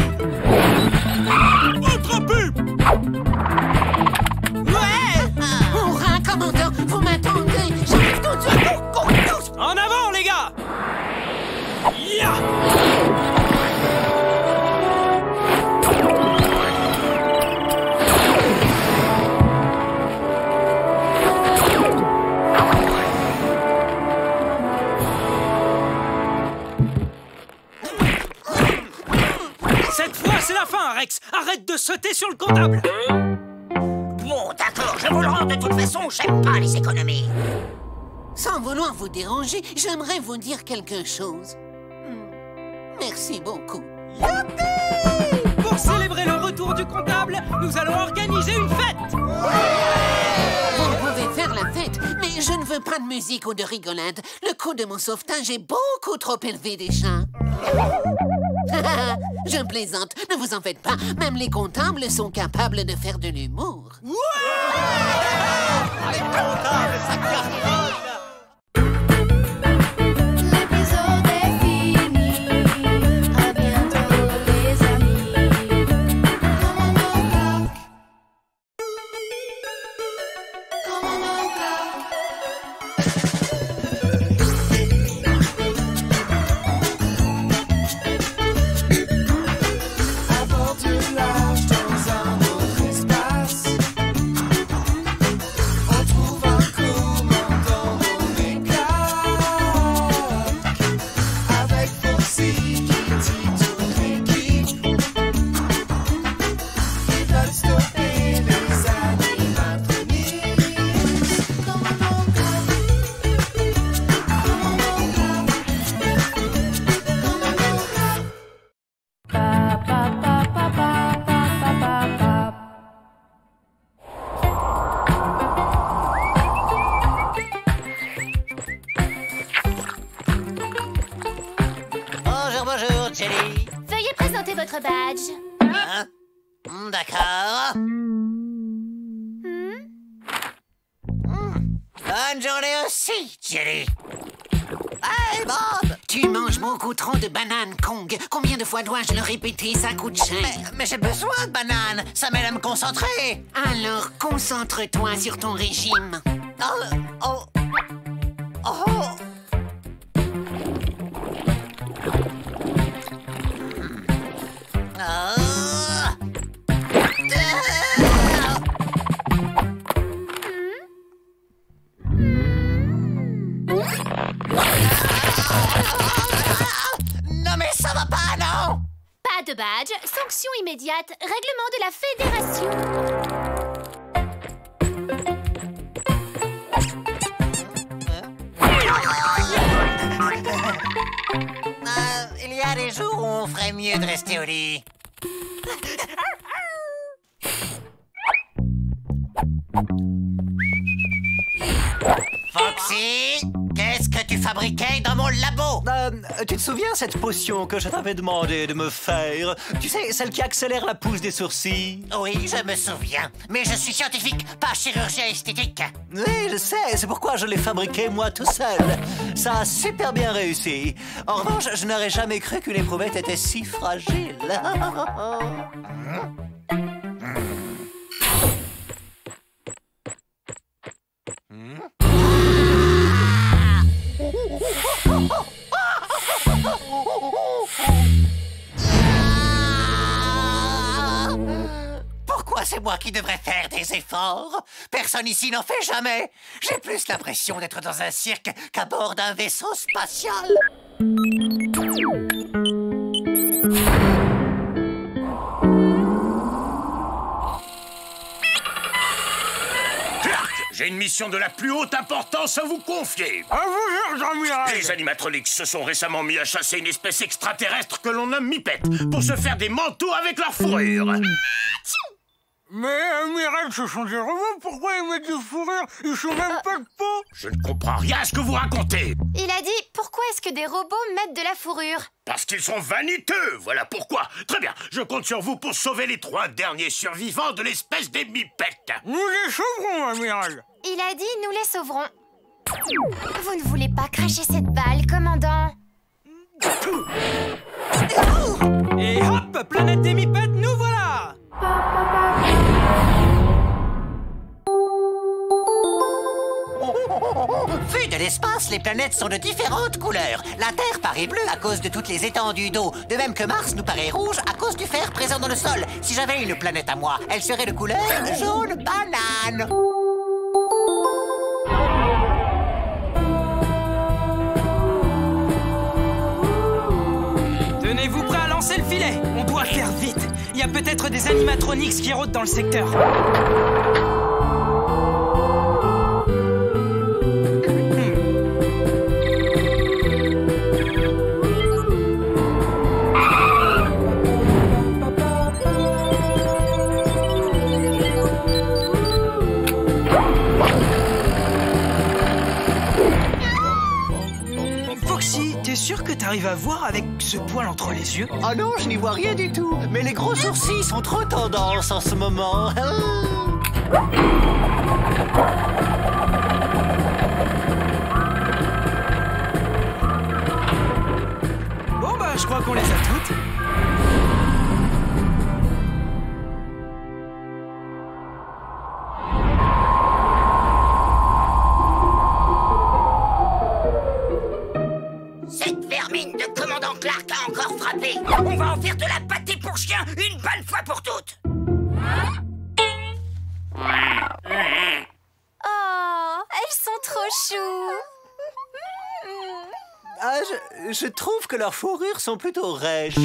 Attrapé. Ouais! Hurrah, commandant, vous m'attendez. J'arrive tout de suite. En avant, les gars! Ya! Cette fois, c'est la fin, Rex! Arrête de sauter sur le comptable! Bon, d'accord, je vous le rends de toute façon, j'aime pas les économies. Sans vouloir vous déranger, j'aimerais vous dire quelque chose. Merci beaucoup. Youpi! Pour célébrer le retour du comptable, nous allons organiser une fête! Vous pouvez faire la fête, mais je ne veux pas de musique ou de rigolade. Le coût de mon sauvetage est beaucoup trop élevé déjà. Je plaisante, ne vous en faites pas. Même les comptables sont capables de faire de l'humour. Les comptables, ça cartonne! L'épisode est fini. À bientôt, les amis. Commandant Clark. Commandant Clark. À bord du large dans un autre espace. Jelly. Veuillez présenter votre badge. Hein? D'accord. Bonne journée aussi, Jelly. Hey, Bob! Tu manges beaucoup trop de bananes, Kong. Combien de fois dois-je le répéter? Ça coûte cher. Mais j'ai besoin de bananes. Ça m'aide à me concentrer. Alors, concentre-toi sur ton régime. Oh. Non mais ça va pas, non? Pas de badge, sanction immédiate, règlement de la fédération. Il y a des jours où on ferait mieux de rester au lit. Foxy, qu'est-ce que tu fabriquais dans mon labo? Tu te souviens cette potion que je t'avais demandé de me faire? Tu sais, celle qui accélère la pousse des sourcils? Oui, je me souviens. Mais je suis scientifique, pas chirurgien esthétique. Oui, je sais, c'est pourquoi je l'ai fabriqué moi tout seul. Ça a super bien réussi. En revanche, je n'aurais jamais cru qu'une éprouvette était si fragile. Pourquoi c'est moi qui devrais faire des efforts? Personne ici n'en fait jamais. J'ai plus l'impression d'être dans un cirque qu'à bord d'un vaisseau spatial. J'ai une mission de la plus haute importance à vous confier. À vous, Georges Amiral. Les animatroniques se sont récemment mis à chasser une espèce extraterrestre que l'on nomme Mipette pour se faire des manteaux avec leur fourrure. Mais, Amiral, ce sont des robots, pourquoi ils mettent des fourrures? Ils sont même pas de peau. Je ne comprends rien à ce que vous racontez. Il a dit, pourquoi est-ce que des robots mettent de la fourrure? Parce qu'ils sont vaniteux, voilà pourquoi. Très bien, je compte sur vous pour sauver les 3 derniers survivants de l'espèce des Mipettes. Nous les sauverons, Amiral. Il a dit, nous les sauverons. Vous ne voulez pas cracher cette balle, commandant? Et hop, planète des Mipettes, nous voilà! Vu de l'espace, les planètes sont de différentes couleurs. La Terre paraît bleue à cause de toutes les étendues d'eau, de même que Mars nous paraît rouge à cause du fer présent dans le sol. Si j'avais une planète à moi, elle serait de couleur jaune banane. Tenez-vous prêts à lancer le filet. On doit faire vite. Il y a peut-être des animatroniques qui rôdent dans le secteur. Foxy, t'es sûr que t'arrives à voir avec ce poil entre les yeux? Ah non, je n'y vois rien du tout. Mais les gros sourcils sont trop tendance en ce moment. Bon bah, je crois qu'on les a toutes. Cette vermine de commandant Clark a encore frappé. On va en faire de la pâtée pour chien une bonne fois pour toutes. Oh, elles sont trop choues. Ah, je trouve que leurs fourrures sont plutôt rêches.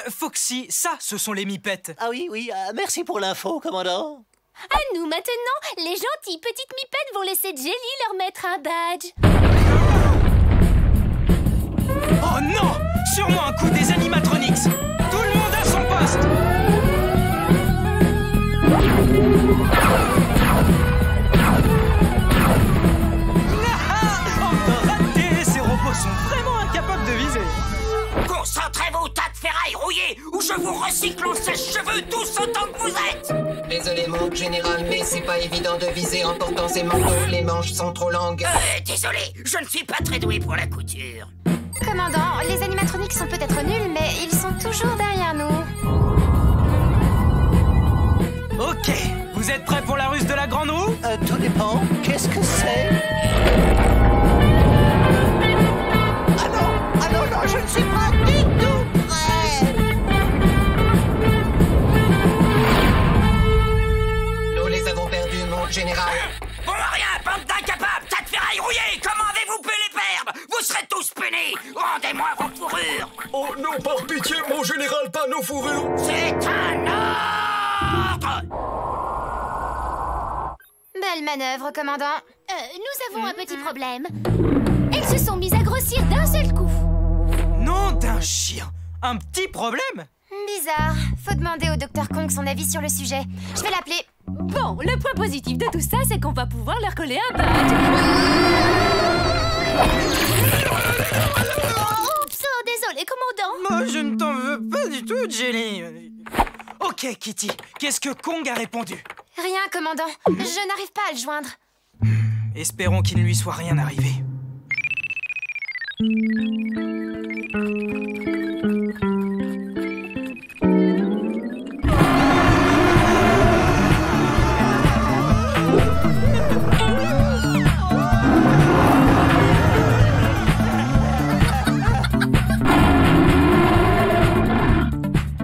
Foxy, ça, ce sont les Mipettes. Ah oui, merci pour l'info, commandant. À nous maintenant, les gentilles petites Mipettes vont laisser Jelly leur mettre un badge. Oh non! Sûrement un coup des animatronics. Tout le monde à son poste. Ah, on a raté. Je vous recycle en sèche-cheveux tous autant que vous êtes. Désolé, mon général, mais c'est pas évident de viser en portant ces manteaux. Les manches sont trop longues. Désolé, je ne suis pas très doué pour la couture. Commandant, les animatroniques sont peut-être nuls, mais ils sont toujours derrière nous. Ok, vous êtes prêts pour la ruse de la grande roue? Tout dépend. Qu'est-ce que c'est? Ah non, je ne suis pas du tout prêt. Nous les avons perdus, mon général. Pour rien, bande d'incapables, tas de ferrailles rouillées. Comment avez-vous pu les perdre? Vous serez tous punis. Rendez-moi vos fourrures. Oh non, par pitié, mon général, pas nos fourrures. C'est un ordre. Belle manœuvre, commandant. Nous avons un petit problème. Elles se sont mises à grossir d'un seul coup. Nom d'un chien. Un petit problème? Bizarre. Faut demander au Dr Kong son avis sur le sujet. Je vais l'appeler. Bon, le point positif de tout ça, c'est qu'on va pouvoir leur coller un badge. Oups, oh, désolé, commandant. Moi, je ne t'en veux pas du tout, Jelly. Ok, Kitty, qu'est-ce que Kong a répondu? Rien, commandant. Je n'arrive pas à le joindre. Espérons qu'il ne lui soit rien arrivé.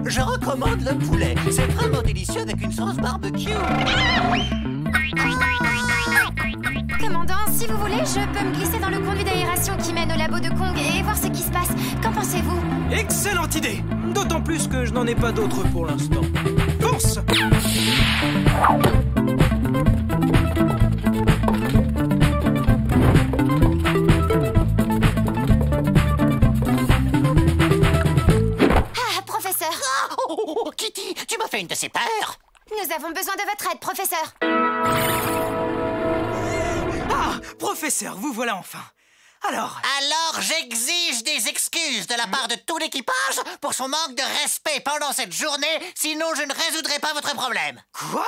Je recommande le poulet. C'est vraiment délicieux avec une sauce barbecue. Commandant, si vous voulez, je peux me glisser dans le conduit d'aération qui mène au labo de Kong et voir ce qui se passe. Qu'en pensez-vous? Excellente idée. D'autant plus que je n'en ai pas d'autres pour l'instant. Fonce! Oh, Kitty, tu m'as fait une de ces peurs. Nous avons besoin de votre aide, professeur. Ah, professeur, vous voilà enfin. Alors, j'exige des excuses de la part de tout l'équipage pour son manque de respect pendant cette journée, sinon je ne résoudrai pas votre problème. Quoi?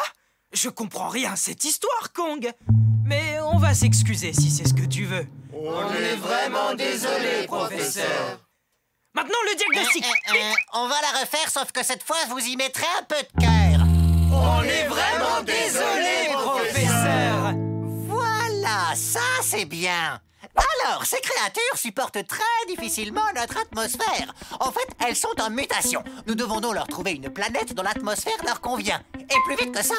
Je comprends rien à cette histoire, Kong. Mais on va s'excuser si c'est ce que tu veux. On est vraiment désolé, professeur. Maintenant, le diagnostic. On va la refaire, sauf que cette fois, vous y mettrez un peu de cœur. On est vraiment désolé, professeur. Voilà, ça c'est bien. Alors, ces créatures supportent très difficilement notre atmosphère. En fait, elles sont en mutation. Nous devons donc leur trouver une planète dont l'atmosphère leur convient. Et plus vite que ça.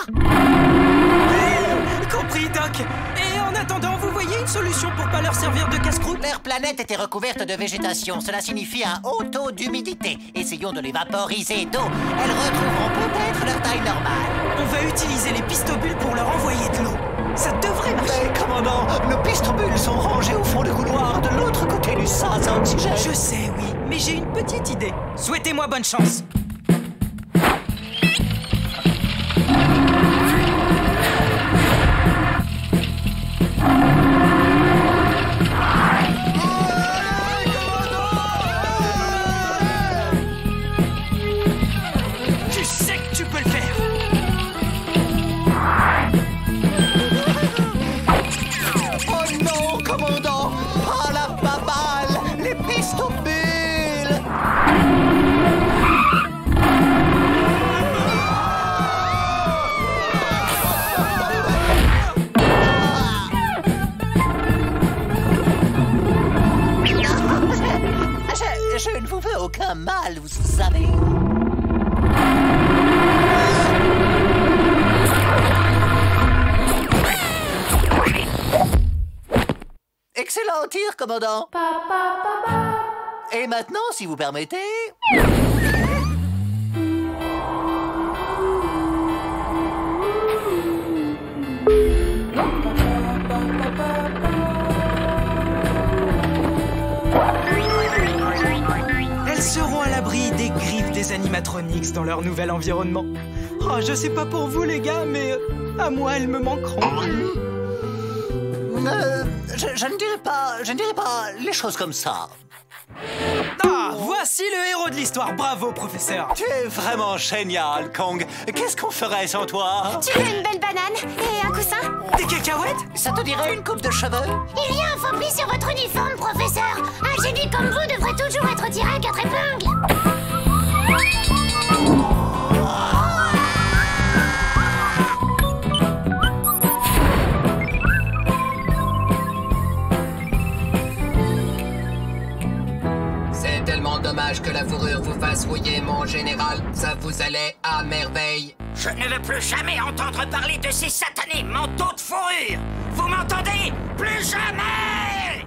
Compris, Doc. Et en attendant, vous voyez une solution pour pas leur servir de casse-croûte? Leur planète était recouverte de végétation. Cela signifie un haut taux d'humidité. Essayons de les vaporiser d'eau. Elles retrouveront peut-être leur taille normale. On va utiliser les pistobules pour leur envoyer de l'eau. Ça devrait marcher. Mais commandant, nos pistobules sont rangés au fond du couloir de l'autre côté du sas à oxygène. Je sais, oui, mais j'ai une petite idée. Souhaitez-moi bonne chance. Tu sais que tu peux le faire. Oh non, commandant! Oh la baballe! Les pistobules! Je ne vous veux aucun mal, vous savez. Excellent tir, commandant. Et maintenant, si vous permettez... Elles seront à l'abri des griffes des animatronics dans leur nouvel environnement. Oh, je sais pas pour vous, les gars, mais à moi, elles me manqueront. Je ne dirais pas les choses comme ça. Ah, voici le héros de l'histoire. Bravo, professeur. Tu es vraiment génial, Kong. Qu'est-ce qu'on ferait sans toi? Tu veux une belle banane et un coussin? Des cacahuètes? Ça te dirait une coupe de cheveux? Il y a un faux pli sur votre uniforme, professeur. Un génie comme vous devrait toujours être tiré à 4 épingles. C'est tellement dommage que la fourrure vous fasse rouiller, mon général. Ça vous allait à merveille. Je ne veux plus jamais entendre parler de ces satanés manteaux de fourrure. Vous m'entendez? Plus jamais!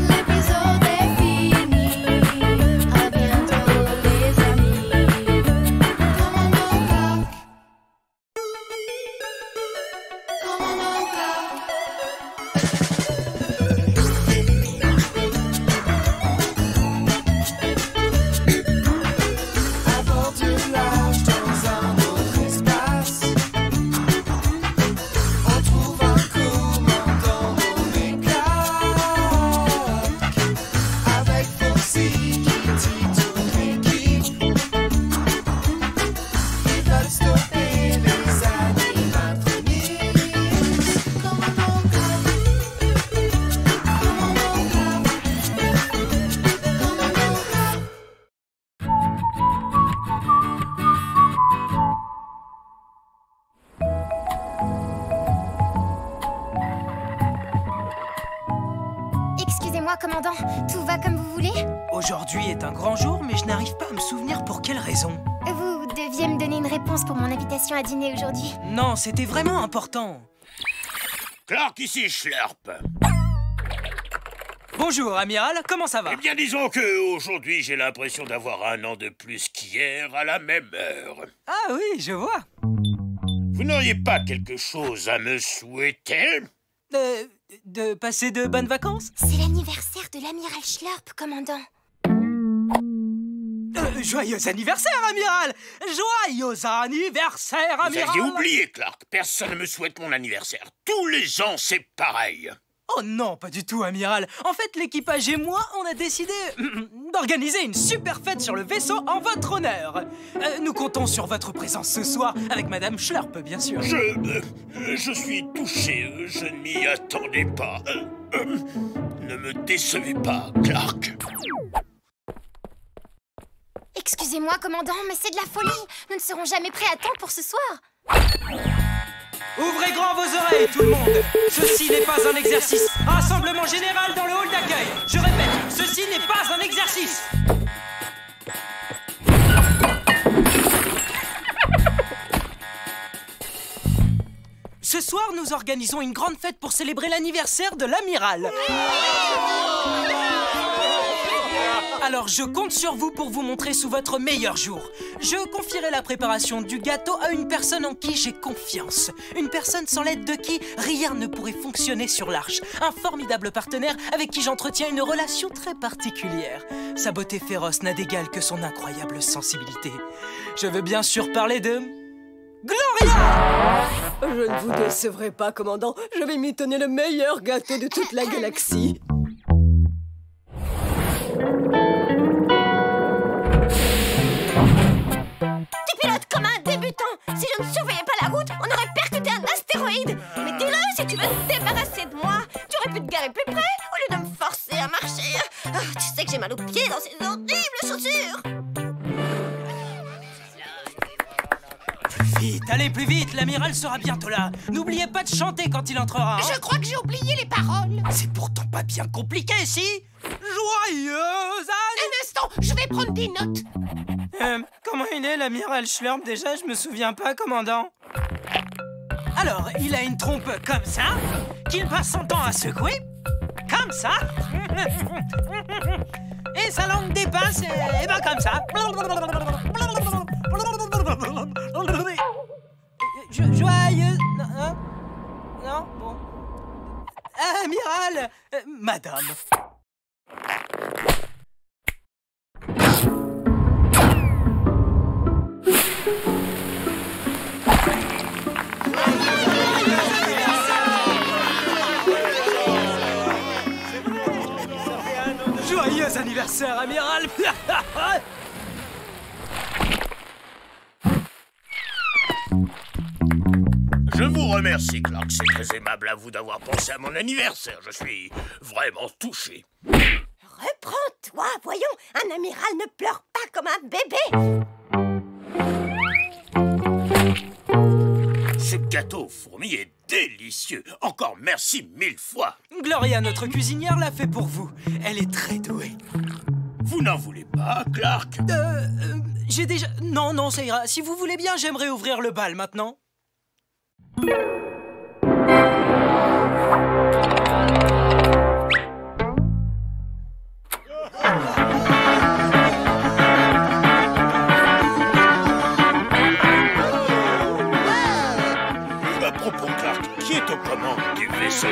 L'épisode est fini. À bientôt, les amis. Commandant Clark. Commandant Clark. À bord du large dans un autre espace, on trouve un commandant nommé Clark, avec Foxy qui dit toute l'équipe. Ils veulent stopper les animatroniques. Commandant Clark. Commandant Clark. Commandant Clark. Excusez-moi, commandant, tout va comme vous voulez? Aujourd'hui est un grand jour, mais je n'arrive pas à me souvenir pour quelle raison. Vous deviez me donner une réponse pour mon invitation à dîner aujourd'hui. Non, c'était vraiment important. Clark ici, Schlurp. Bonjour, amiral, comment ça va? Eh bien, disons que aujourd'hui, j'ai l'impression d'avoir un an de plus qu'hier à la même heure. Ah oui, je vois. Vous n'auriez pas quelque chose à me souhaiter? De passer de bonnes vacances? C'est l'anniversaire de l'amiral Schlurp, commandant. Joyeux anniversaire, amiral! Joyeux anniversaire, Vous amiral! aviez oublié, Clark. Personne ne me souhaite mon anniversaire. Tous les ans, c'est pareil. Oh non, pas du tout, amiral. En fait, l'équipage et moi, on a décidé d'organiser une super fête sur le vaisseau en votre honneur. Nous comptons sur votre présence ce soir, avec Madame Schlurp, bien sûr. Je suis touché. Je ne m'y attendais pas. Ne me décevez pas, Clark. Excusez-moi, commandant, mais c'est de la folie. Nous ne serons jamais prêts à temps pour ce soir. Ouvrez grand vos oreilles, tout le monde. Ceci n'est pas un exercice. Rassemblement général dans le hall d'accueil. Je répète, ceci n'est pas un exercice. Ce soir, nous organisons une grande fête pour célébrer l'anniversaire de l'amiral. Alors, je compte sur vous pour vous montrer sous votre meilleur jour. Je confierai la préparation du gâteau à une personne en qui j'ai confiance. Une personne sans l'aide de qui rien ne pourrait fonctionner sur l'Arche. Un formidable partenaire avec qui j'entretiens une relation très particulière. Sa beauté féroce n'a d'égal que son incroyable sensibilité. Je veux bien sûr parler de... Gloria! Je ne vous décevrai pas, commandant. Je vais mitonner le meilleur gâteau de toute la galaxie. Tu pilotes comme un débutant. Si je ne surveillais pas la route, on aurait percuté un astéroïde. Mais dis-le, si tu veux te débarrasser de moi, tu aurais pu te garer plus près au lieu de me forcer à marcher. Oh, tu sais que j'ai mal aux pieds dans ces horribles chaussures. Vite, allez plus vite, l'amiral sera bientôt là. N'oubliez pas de chanter quand il entrera. Je crois que j'ai oublié les paroles. C'est pourtant pas bien compliqué, si? Joyeuse Un instant, je vais prendre des notes. Comment il est, l'amiral Schlurp, déjà? Je me souviens pas, commandant. Alors, il a une trompe comme ça, qu'il passe son temps à secouer, comme ça. Et sa langue dépasse, et ben comme ça. Joyeuse... Non, non, bon... Amiral... Madame... anniversaire, amiral. Je vous remercie, Clark. C'est très aimable à vous d'avoir pensé à mon anniversaire. Je suis vraiment touché. Reprends-toi, voyons. Un amiral ne pleure pas comme un bébé. Ce gâteau aux fourmis est délicieux. Encore merci 1000 fois. Gloria, notre cuisinière, l'a fait pour vous. Elle est très douée. Vous n'en voulez pas, Clark? J'ai déjà... Non, ça ira. Si vous voulez bien, j'aimerais ouvrir le bal maintenant. À propos, Clark, qui est aux commandes du vaisseau?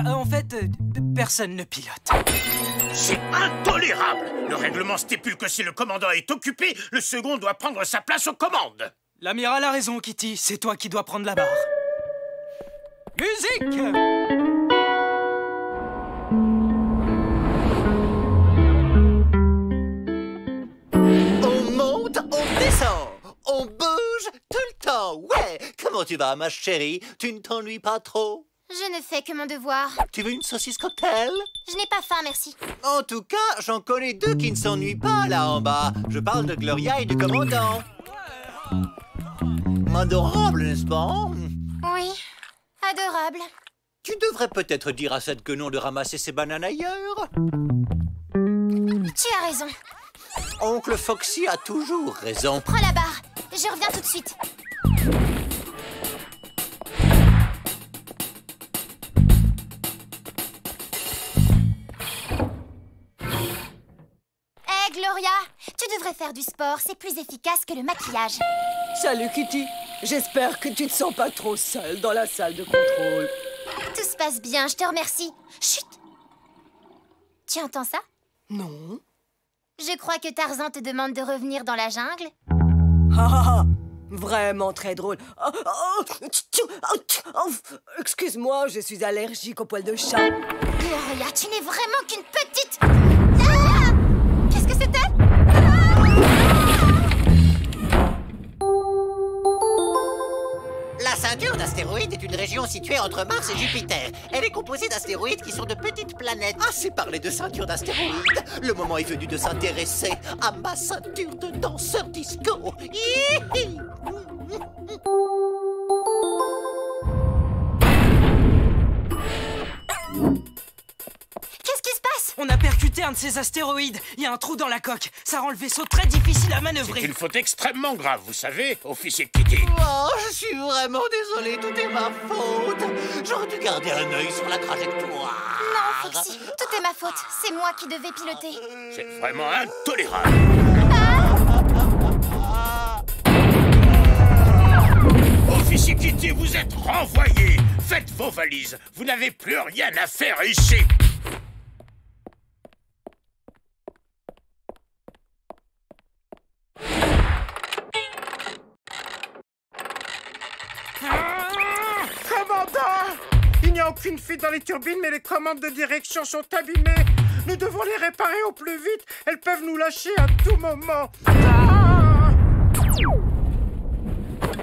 En fait, personne ne pilote. C'est intolérable! Le règlement stipule que si le commandant est occupé, le second doit prendre sa place aux commandes. L'amiral a raison, Kitty. C'est toi qui dois prendre la barre. Musique! On monte, on descend, on bouge tout le temps. Ouais, comment tu vas, ma chérie? Tu ne t'ennuies pas trop? Je ne fais que mon devoir. Tu veux une saucisse cocktail? Je n'ai pas faim, merci. En tout cas, j'en connais deux qui ne s'ennuient pas là en bas. Je parle de Gloria et du commandant. Adorable, n'est-ce pas? Oui, adorable. Tu devrais peut-être dire à cette guenon de ramasser ses bananes ailleurs. Tu as raison. Oncle Foxy a toujours raison. Prends la barre. Je reviens tout de suite. Hé, Gloria, tu devrais faire du sport. C'est plus efficace que le maquillage. Salut, Kitty. J'espère que tu te sens pas trop seule dans la salle de contrôle. Tout se passe bien, je te remercie. Chut! Tu entends ça? Non. Je crois que Tarzan te demande de revenir dans la jungle. Vraiment très drôle. Excuse-moi, je suis allergique aux poils de chat. Gloria, tu n'es vraiment qu'une petite... Ah! Qu'est-ce que c'était? La ceinture d'astéroïdes est une région située entre Mars et Jupiter. Elle est composée d'astéroïdes qui sont de petites planètes. Assez parlé de ceinture d'astéroïdes. Le moment est venu de s'intéresser à ma ceinture de danseur disco. Hihi. Qu'est-ce qui se passe? On a percuté un de ces astéroïdes. Il y a un trou dans la coque. Ça rend le vaisseau très difficile à manœuvrer. C'est une faute extrêmement grave, vous savez, officier Kitty. Oh, je suis vraiment désolé, tout est ma faute. J'aurais dû garder un œil sur la trajectoire. Non, Foxy, tout est ma faute. C'est moi qui devais piloter. C'est vraiment intolérable. Officier Kitty, vous êtes renvoyé. Faites vos valises. Vous n'avez plus rien à faire ici. Commandant! Il n'y a aucune fuite dans les turbines, mais les commandes de direction sont abîmées. Nous devons les réparer au plus vite. Elles peuvent nous lâcher à tout moment.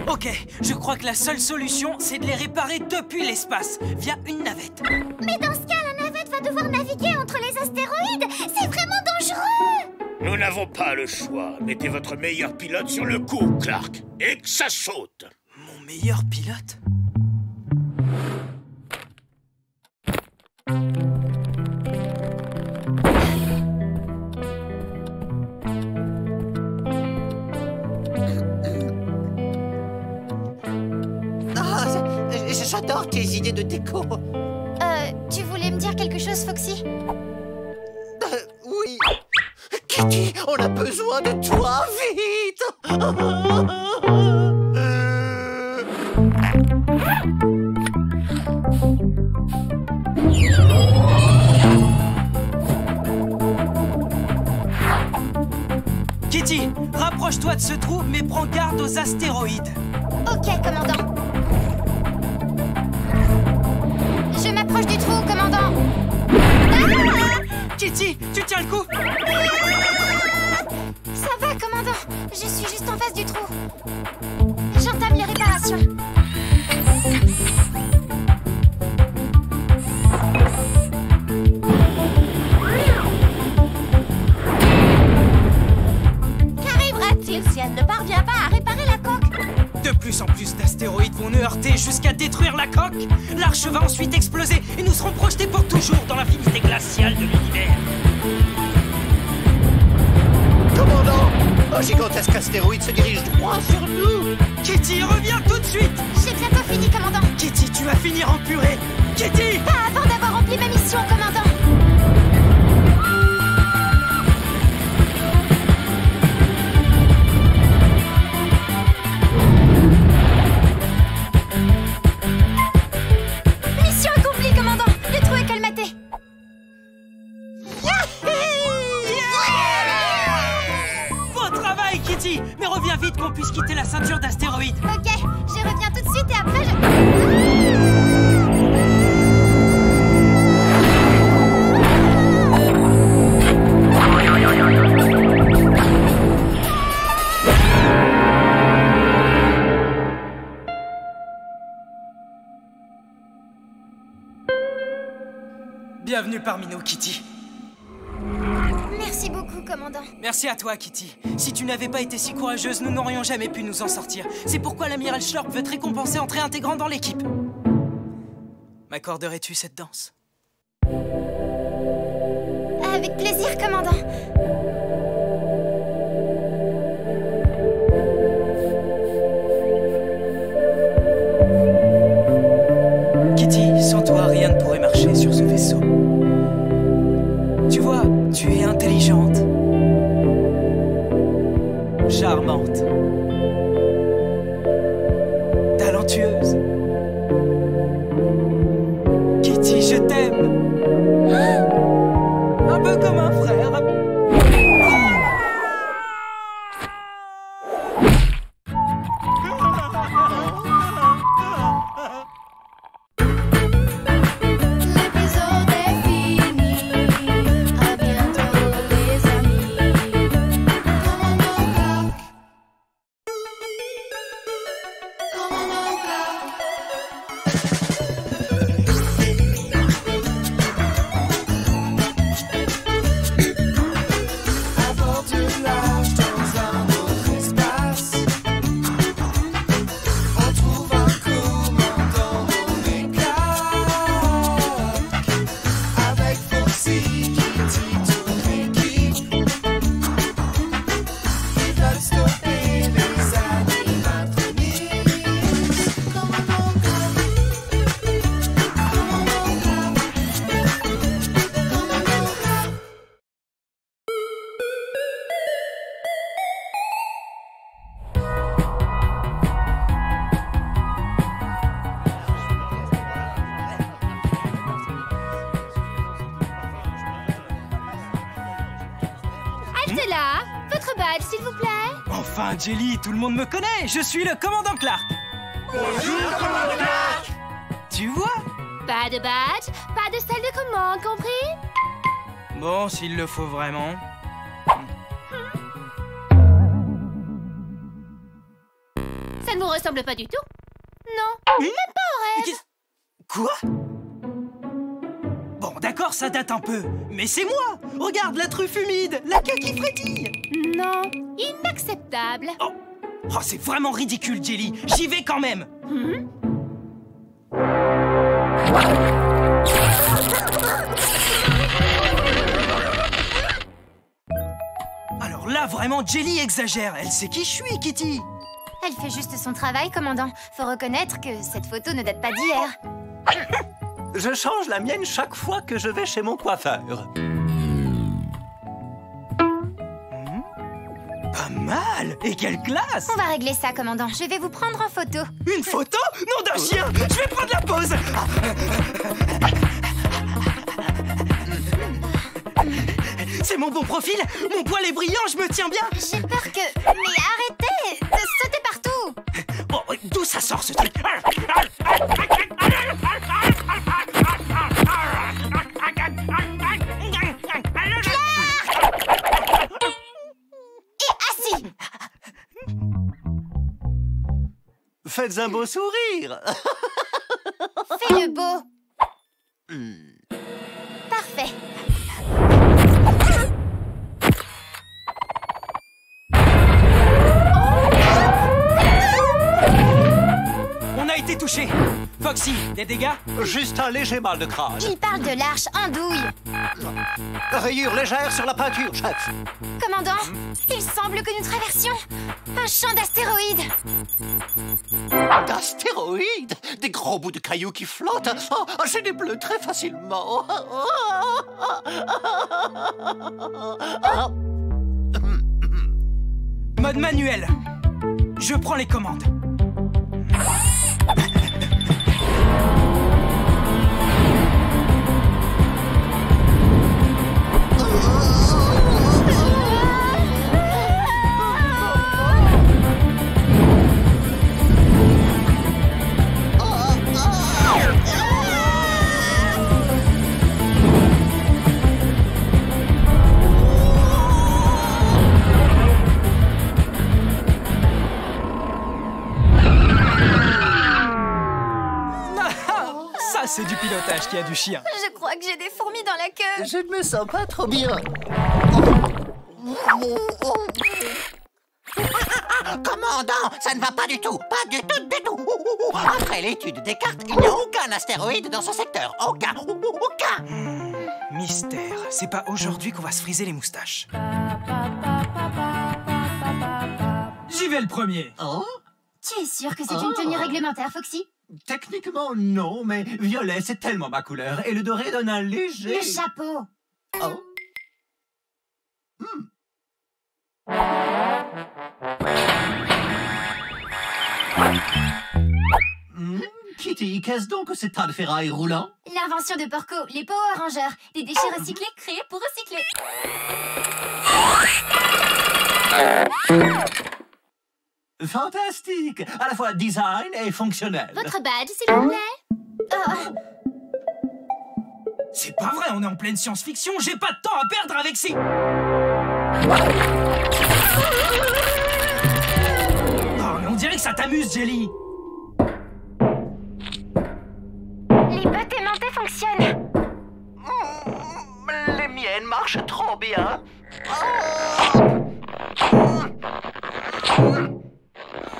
Ok, je crois que la seule solution, c'est de les réparer depuis l'espace, via une navette. Mais dans ce cas, la navette va devoir naviguer entre les astéroïdes. C'est vraiment dangereux. Nous n'avons pas le choix. Mettez votre meilleur pilote sur le coup, Clark, et que ça saute. Mon meilleur pilote? J'adore tes idées de déco. Tu voulais me dire quelque chose, Foxy? Oui. Kitty, on a besoin de toi, vite. Kitty, rapproche-toi de ce trou, mais prends garde aux astéroïdes. Ok, commandant. Je m'approche du trou, commandant. Kitty, tu tiens le coup? Ça va, commandant. Je suis juste en face du trou. J'entame les réparations. Qu'arrivera-t-il si elle ne parvient pas à réparer la coque? De plus en plus d'astéroïdes vont nous heurter jusqu'à détruire la coque. L'arche va ensuite exploser et nous serons projetés pour toujours dans l'infinité glaciale de l'univers. Commandant, un gigantesque astéroïde se dirige droit sur nous. Kitty, reviens tout de suite. J'ai bientôt fini, commandant. Kitty, tu vas finir en purée. Kitty! Pas avant d'avoir rempli ma mission, commandant. Mission accomplie, commandant. Le trou est colmaté. Bon travail, Kitty. Mais reviens vite qu'on puisse quitter la ceinture d'astéroïdes. Ok, je reviens tout de suite et après je... Bienvenue parmi nous, Kitty. Merci beaucoup, commandant. Merci à toi, Kitty. Si tu n'avais pas été si courageuse, nous n'aurions jamais pu nous en sortir. C'est pourquoi l'amiral Schlorp veut te récompenser en te réintégrant dans l'équipe. M'accorderais-tu cette danse? Avec plaisir, commandant. Kitty, sans toi, rien ne pourrait marcher sur ce vaisseau. Tu vois, tu es intelligente, charmante, talentueuse. Kitty, je t'aime. Un peu comme un frère. Là, votre badge, s'il vous plaît. Enfin, Jelly, tout le monde me connaît. Je suis le commandant Clark. Bonjour, commandant Clark. Tu vois? Pas de badge, pas de salle de commande, compris? Bon, s'il le faut vraiment. Ça ne vous ressemble pas du tout? Non, même pas au rêve. Quoi? Bon, d'accord, ça date un peu. Mais c'est moi! Regarde, la truffe humide, la queue qui frétille. Non, inacceptable. Oh, c'est vraiment ridicule, Jelly. J'y vais quand même. Alors là, vraiment, Jelly exagère. Elle sait qui je suis, Kitty. Elle fait juste son travail, commandant. Faut reconnaître que cette photo ne date pas d'hier. Je change la mienne chaque fois que je vais chez mon coiffeur. Pas mal! Et quelle classe! On va régler ça, commandant. Je vais vous prendre en photo. Une photo? Nom d'un chien! Je vais prendre la pause! C'est mon bon profil? Mon poil est brillant, je me tiens bien? J'ai peur que... Mais arrêtez de sauter partout! Oh, D'où ça sort ce truc? Faites un beau sourire. Fais le beau. Parfait. On a été touché. Foxy, des dégâts? Juste un léger mal de crâne. Il parle de l'arche andouille. Rayure légère sur la peinture, chef. Commandant, il semble que nous traversions un champ d'astéroïdes. D'astéroïdes? Des gros bouts de cailloux qui flottent? Oh, j'ai des bleus très facilement. Mode manuel. Je prends les commandes. C'est du pilotage qui a du chien. Je crois que j'ai des fourmis dans la queue. Je ne me sens pas trop bien. Commandant, ça ne va pas du tout. Pas du tout, du tout. Après l'étude des cartes, il n'y a aucun astéroïde dans ce secteur. Aucun. Mystère. C'est pas aujourd'hui qu'on va se friser les moustaches. J'y vais le premier. Oh? Tu es sûr que c'est une tenue réglementaire, Foxy? Techniquement, non, mais violet, c'est tellement ma couleur. Et le doré donne un léger... Le chapeau. Oh. Kitty, qu'est-ce donc que ces tas de ferrailles roulants? L'invention de Porco, les Power Rangers. Des déchets recyclés créés pour recycler. Fantastique! À la fois design et fonctionnel. Votre badge, s'il vous plaît. C'est pas vrai, on est en pleine science-fiction. J'ai pas de temps à perdre avec ces... Oh, mais on dirait que ça t'amuse, Jelly. Les bottes aimantées fonctionnent. Les miennes marchent trop bien.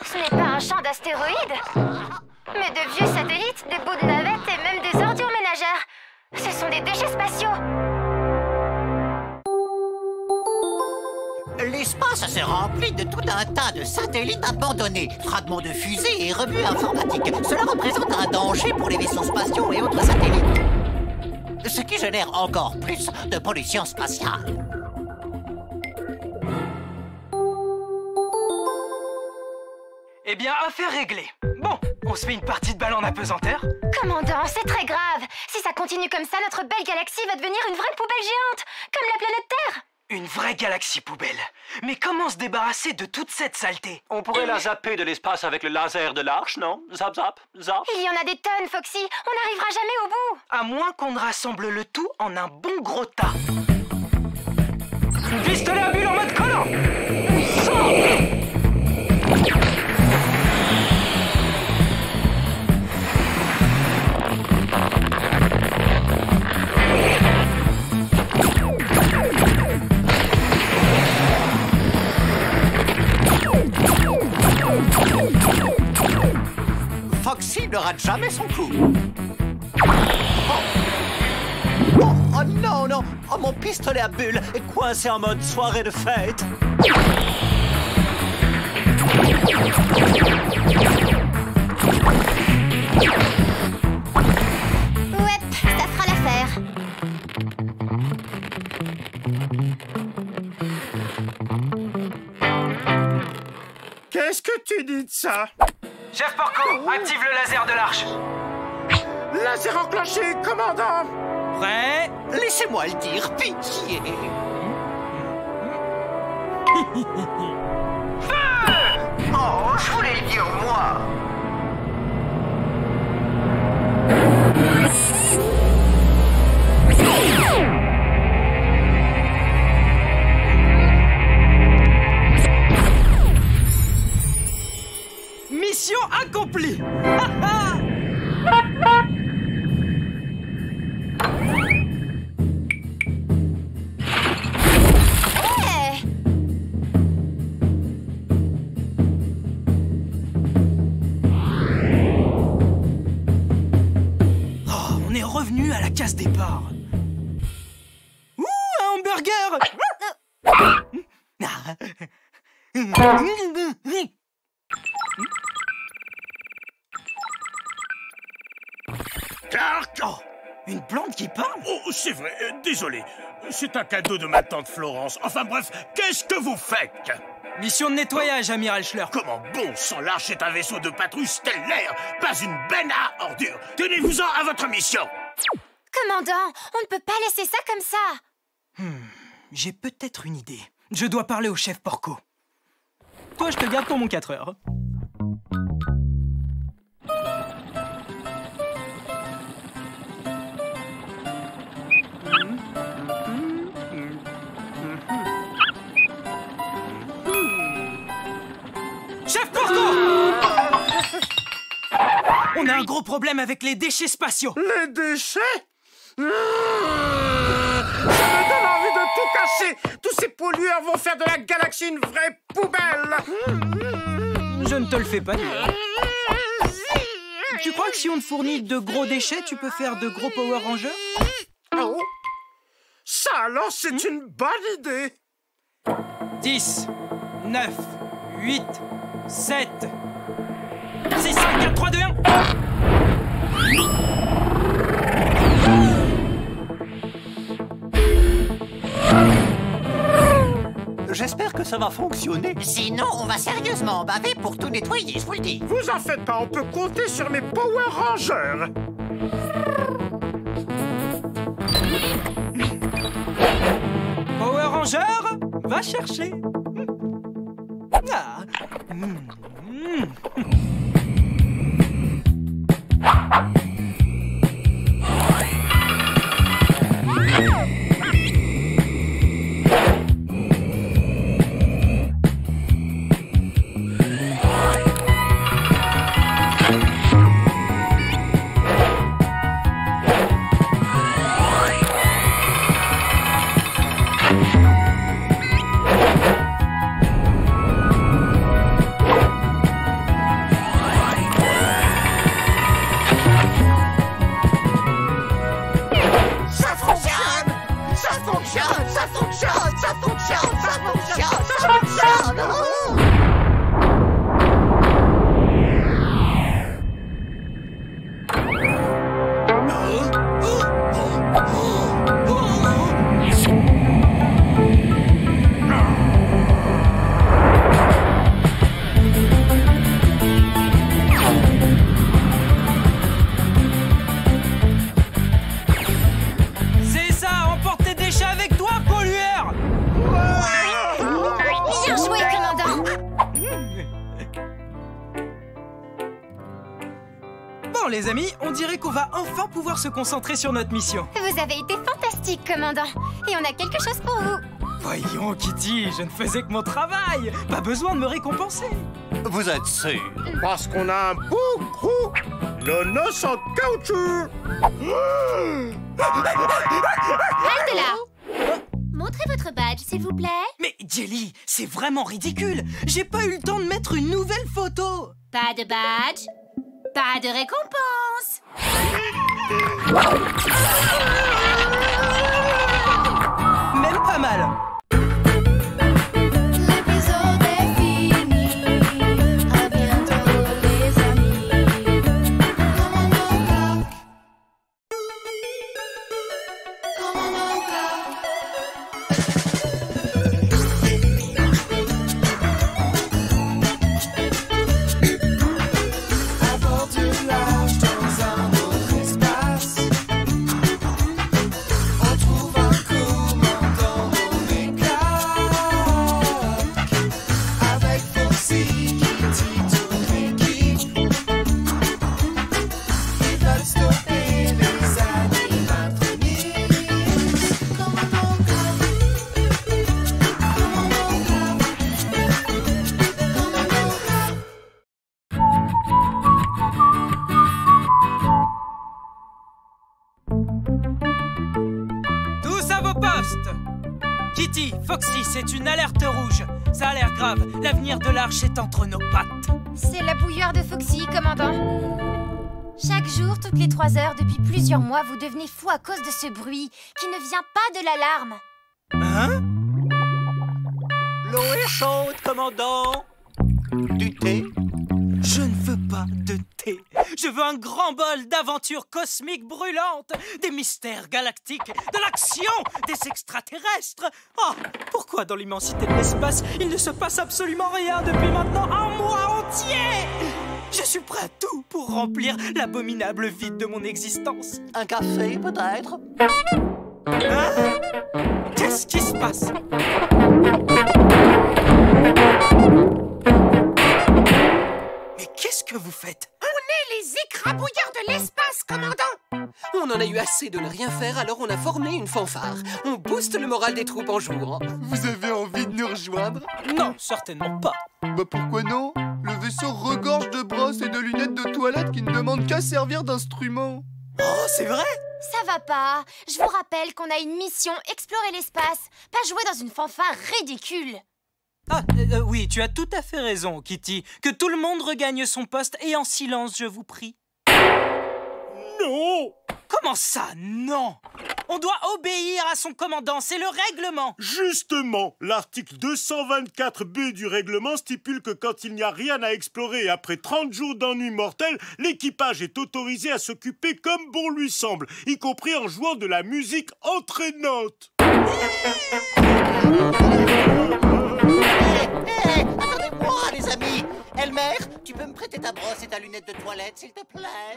Ce n'est pas un champ d'astéroïdes, mais de vieux satellites, des bouts de navettes et même des ordures ménagères. Ce sont des déchets spatiaux. L'espace se remplit de tout un tas de satellites abandonnés, fragments de fusées et rebuts informatiques. Cela représente un danger pour les vaisseaux spatiaux et autres satellites. Ce qui génère encore plus de pollution spatiale. Eh bien, affaire réglée. Bon, on se fait une partie de balle en apesanteur? Commandant, c'est très grave. Si ça continue comme ça, notre belle galaxie va devenir une vraie poubelle géante, comme la planète Terre. Une vraie galaxie poubelle. Mais comment se débarrasser de toute cette saleté? On pourrait la zapper de l'espace avec le laser de l'arche, non? Zap, zap, zap. Il y en a des tonnes, Foxy. On n'arrivera jamais au bout. À moins qu'on ne rassemble le tout en un bon gros tas. Pistolet à bulles en mode collant. Foxy ne rate jamais son coup. Oh non, non. Oh, mon pistolet à bulles est coincé en mode soirée de fête. Ouais, ça fera l'affaire. Qu'est-ce que tu dis de ça? Chef Porco, active le laser de l'arche. Laser enclenché, commandant. Prêt? Laissez-moi le dire, pitié. Oh, je voulais le dire moi. accompli. Hey! Oh, on est revenu à la case départ. Ouh, un hamburger. Clark! Oh, une plante qui parle? Oh, c'est vrai, désolé. C'est un cadeau de ma tante Florence. Enfin bref, qu'est-ce que vous faites? Mission de nettoyage, amiral Schleur. Comment bon sang, l'Arche est un vaisseau de patrouille stellaire, pas une benne à ordures. Tenez-vous-en à votre mission. Commandant, on ne peut pas laisser ça comme ça. J'ai peut-être une idée. Je dois parler au chef Porco. Toi, je te garde pour mon 4 heures. Chef Porco! On a un gros problème avec les déchets spatiaux. Les déchets? Ça me donne envie de tout casser. Tous ces pollueurs vont faire de la galaxie une vraie poubelle. Je ne te le fais pas dire. Tu crois que si on te fournit de gros déchets, tu peux faire de gros Power Rangers? Oh. Ça alors, c'est une bonne idée. 10, 9, 8, 7, 6, 5, 4, 3, 2, 1. J'espère que ça va fonctionner. Sinon, on va sérieusement baver pour tout nettoyer, je vous le dis. Vous en faites pas, on peut compter sur mes Power Rangers. Power Ranger, va chercher. Ah. Les amis, on dirait qu'on va enfin pouvoir se concentrer sur notre mission. Vous avez été fantastique, commandant. Et on a quelque chose pour vous. Voyons, Kitty, je ne faisais que mon travail. Pas besoin de me récompenser. Vous êtes sûr? Parce qu'on a un beau gros nonos en caoutchouc. Halte là. Montrez votre badge, s'il vous plaît. Mais Jelly, c'est vraiment ridicule. J'ai pas eu le temps de mettre une nouvelle photo. Pas de badge. Pas de récompense. Même pas mal. L'épisode est fini. À bientôt les amis. Commandant Clark. Commandant Clark. À bord du large dans un autre espace, on trouve un commandant nommé Kitty, Foxy, c'est une alerte rouge. Ça a l'air grave. L'avenir de l'Arche est entre nos pattes. C'est la bouilloire de Foxy, commandant. Chaque jour, toutes les 3 heures, depuis plusieurs mois, vous devenez fou à cause de ce bruit qui ne vient pas de l'alarme. Hein? L'eau est chaude, commandant. Du thé? Je ne veux pas de thé. Je veux un grand bol d'aventures cosmiques brûlantes, des mystères galactiques, de l'action, des extraterrestres. Oh, pourquoi dans l'immensité de l'espace, il ne se passe absolument rien depuis maintenant un mois entier? Je suis prêt à tout pour remplir l'abominable vide de mon existence. Un café, peut-être? Hein? Qu'est-ce qui se passe? Mais qu'est-ce que vous faites? On est les écrabouillards de l'espace, commandant! On en a eu assez de ne rien faire, alors on a formé une fanfare. On booste le moral des troupes en jouant. Vous avez envie de nous rejoindre? Non, certainement pas. Bah pourquoi non? Le vaisseau regorge de brosses et de lunettes de toilette qui ne demandent qu'à servir d'instrument. Oh, c'est vrai? Ça va pas. Je vous rappelle qu'on a une mission, explorer l'espace. Pas jouer dans une fanfare ridicule. Ah, oui, tu as tout à fait raison, Kitty. Que tout le monde regagne son poste et en silence, je vous prie. Non! Comment ça, non? On doit obéir à son commandant, c'est le règlement. Justement, l'article 224B du règlement stipule que quand il n'y a rien à explorer et après 30 jours d'ennui mortel, l'équipage est autorisé à s'occuper comme bon lui semble, y compris en jouant de la musique entraînante. Attendez-moi, les amis. Elmer, tu peux me prêter ta brosse et ta lunette de toilette, s'il te plaît?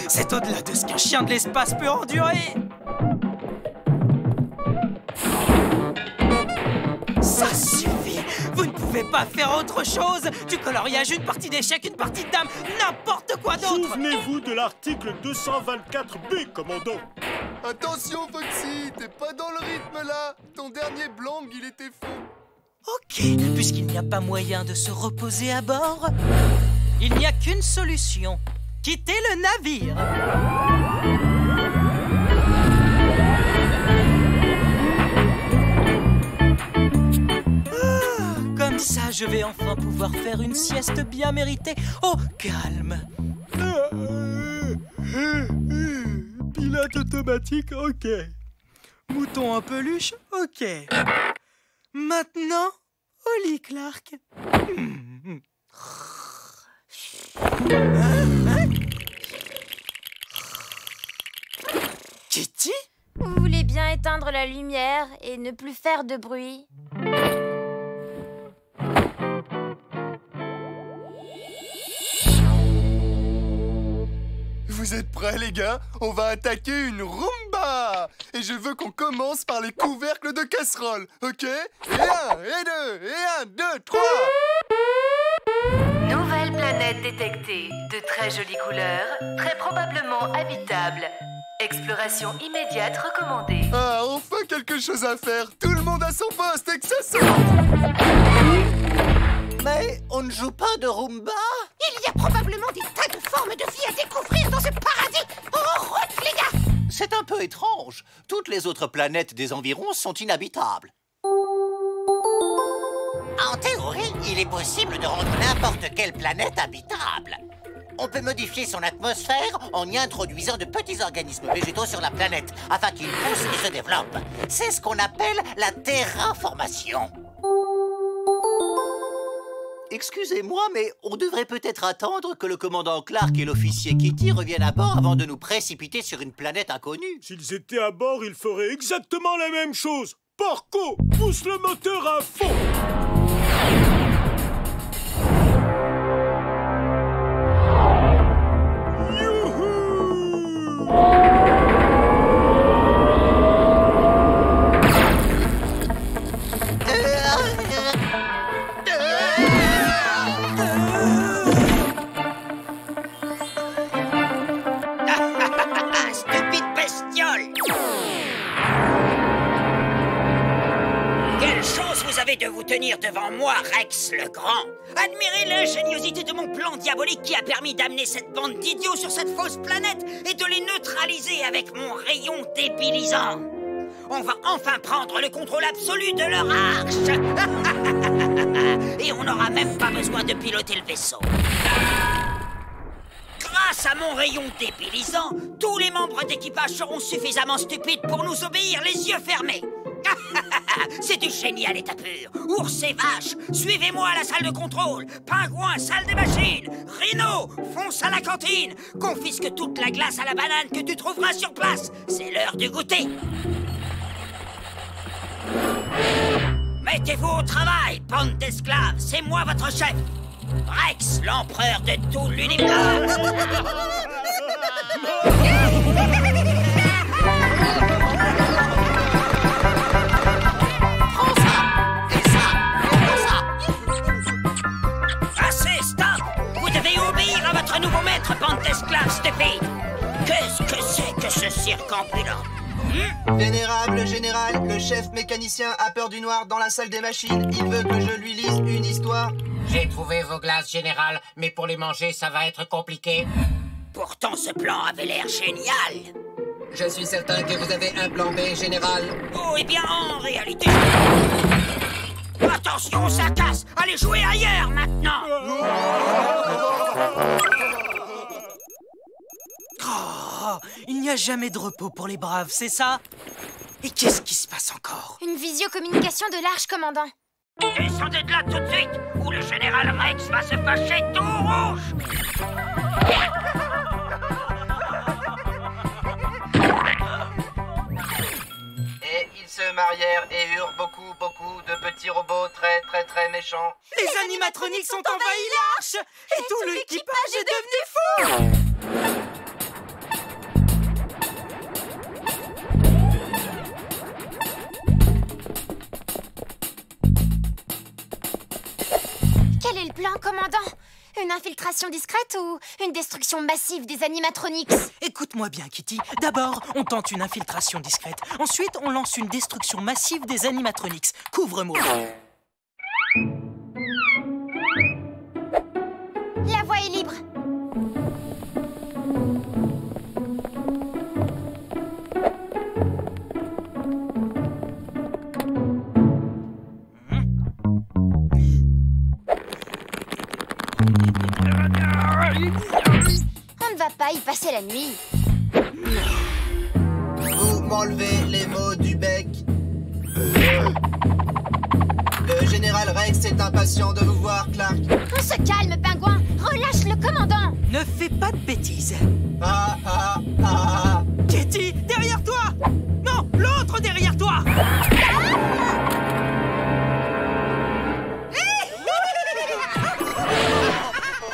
C'est au-delà de ce qu'un chien de l'espace peut endurer. Ça suffit. Vous ne pouvez pas faire autre chose. Du coloriage, une partie d'échecs, une partie de dames, n'importe quoi d'autre. Souvenez-vous de l'article 224B, commandant. Attention, Foxy, t'es pas dans le rythme là. Ton dernier blanc, il était faux. Ok, puisqu'il n'y a pas moyen de se reposer à bord, il n'y a qu'une solution. Quitter le navire. Comme ça, je vais enfin pouvoir faire une sieste bien méritée au calme. Pilote automatique, ok. Mouton en peluche, ok. Maintenant, au lit, Clark. Kitty? Vous voulez bien éteindre la lumière et ne plus faire de bruit? Vous êtes prêts, les gars? On va attaquer une Roomba! Et je veux qu'on commence par les couvercles de casserole, ok? Et 1, et 2, et 1, 2, 3! Nouvelle planète détectée, de très jolies couleurs, très probablement habitable. Exploration immédiate recommandée. Ah, enfin quelque chose à faire! Tout le monde à son poste et que ça saute! Mais on ne joue pas de Roomba? Il y a probablement des tas de formes de vie à découvrir dans ce paradis! En route, les gars! C'est un peu étrange. Toutes les autres planètes des environs sont inhabitables. En théorie, il est possible de rendre n'importe quelle planète habitable. On peut modifier son atmosphère en y introduisant de petits organismes végétaux sur la planète afin qu'ils poussent et se développent. C'est ce qu'on appelle la terraformation. Excusez-moi, mais on devrait peut-être attendre que le commandant Clark et l'officier Kitty reviennent à bord avant de nous précipiter sur une planète inconnue. S'ils étaient à bord, ils feraient exactement la même chose. Porco, pousse le moteur à fond. Stupide bestiole! Quelle chance vous avez rêvé de vous tenir devant moi, Rex le Grand. Admirez l'ingéniosité de mon plan diabolique qui a permis d'amener cette bande d'idiots sur cette fausse planète et de les neutraliser avec mon rayon débilisant. On va enfin prendre le contrôle absolu de leur arche. Et on n'aura même pas besoin de piloter le vaisseau. Grâce à mon rayon débilisant, tous les membres d'équipage seront suffisamment stupides pour nous obéir les yeux fermés. C'est du génie à l'état pur. Ours et vache, suivez-moi à la salle de contrôle. Pingouin, salle des machines. Rhino, fonce à la cantine. Confisque toute la glace à la banane que tu trouveras sur place. C'est l'heure du goûter. Mettez-vous au travail, bande d'esclaves. C'est moi votre chef. Rex, l'empereur de tout l'univers. Assez, stop! Vous devez obéir à votre nouveau maître, bande d'esclaves stupides. Qu'est-ce que c'est que ce cirque ambulant? Vénérable général, le chef mécanicien a peur du noir dans la salle des machines. Il veut que je lui lise une histoire. J'ai trouvé vos glaces, général, mais pour les manger, ça va être compliqué. Pourtant, ce plan avait l'air génial. Je suis certain que vous avez un plan B, général. Oh, eh bien, en réalité... Attention, ça casse! Allez jouer ailleurs, maintenant! Oh, il n'y a jamais de repos pour les braves, c'est ça? Et qu'est-ce qui se passe encore? Une visiocommunication de l'arche, commandant. Descendez de là tout de suite, ou le général Rex va se fâcher tout rouge! Et ils se marièrent et eurent beaucoup de petits robots très méchants. Les animatroniques ont envahi l'arche! Et tout l'équipage est devenu fou! Quel est le plan, commandant? Une infiltration discrète ou une destruction massive des animatronics? Écoute-moi bien, Kitty. D'abord, on tente une infiltration discrète. Ensuite, on lance une destruction massive des animatronics. Couvre-moi. La voie est libre. On ne va pas y passer la nuit. Vous m'enlevez les mots du bec. Le général Rex est impatient de vous voir, Clark. On se calme, pingouin. Relâche le commandant. Ne fais pas de bêtises. Ah. Kitty, derrière toi! Non, l'autre derrière toi!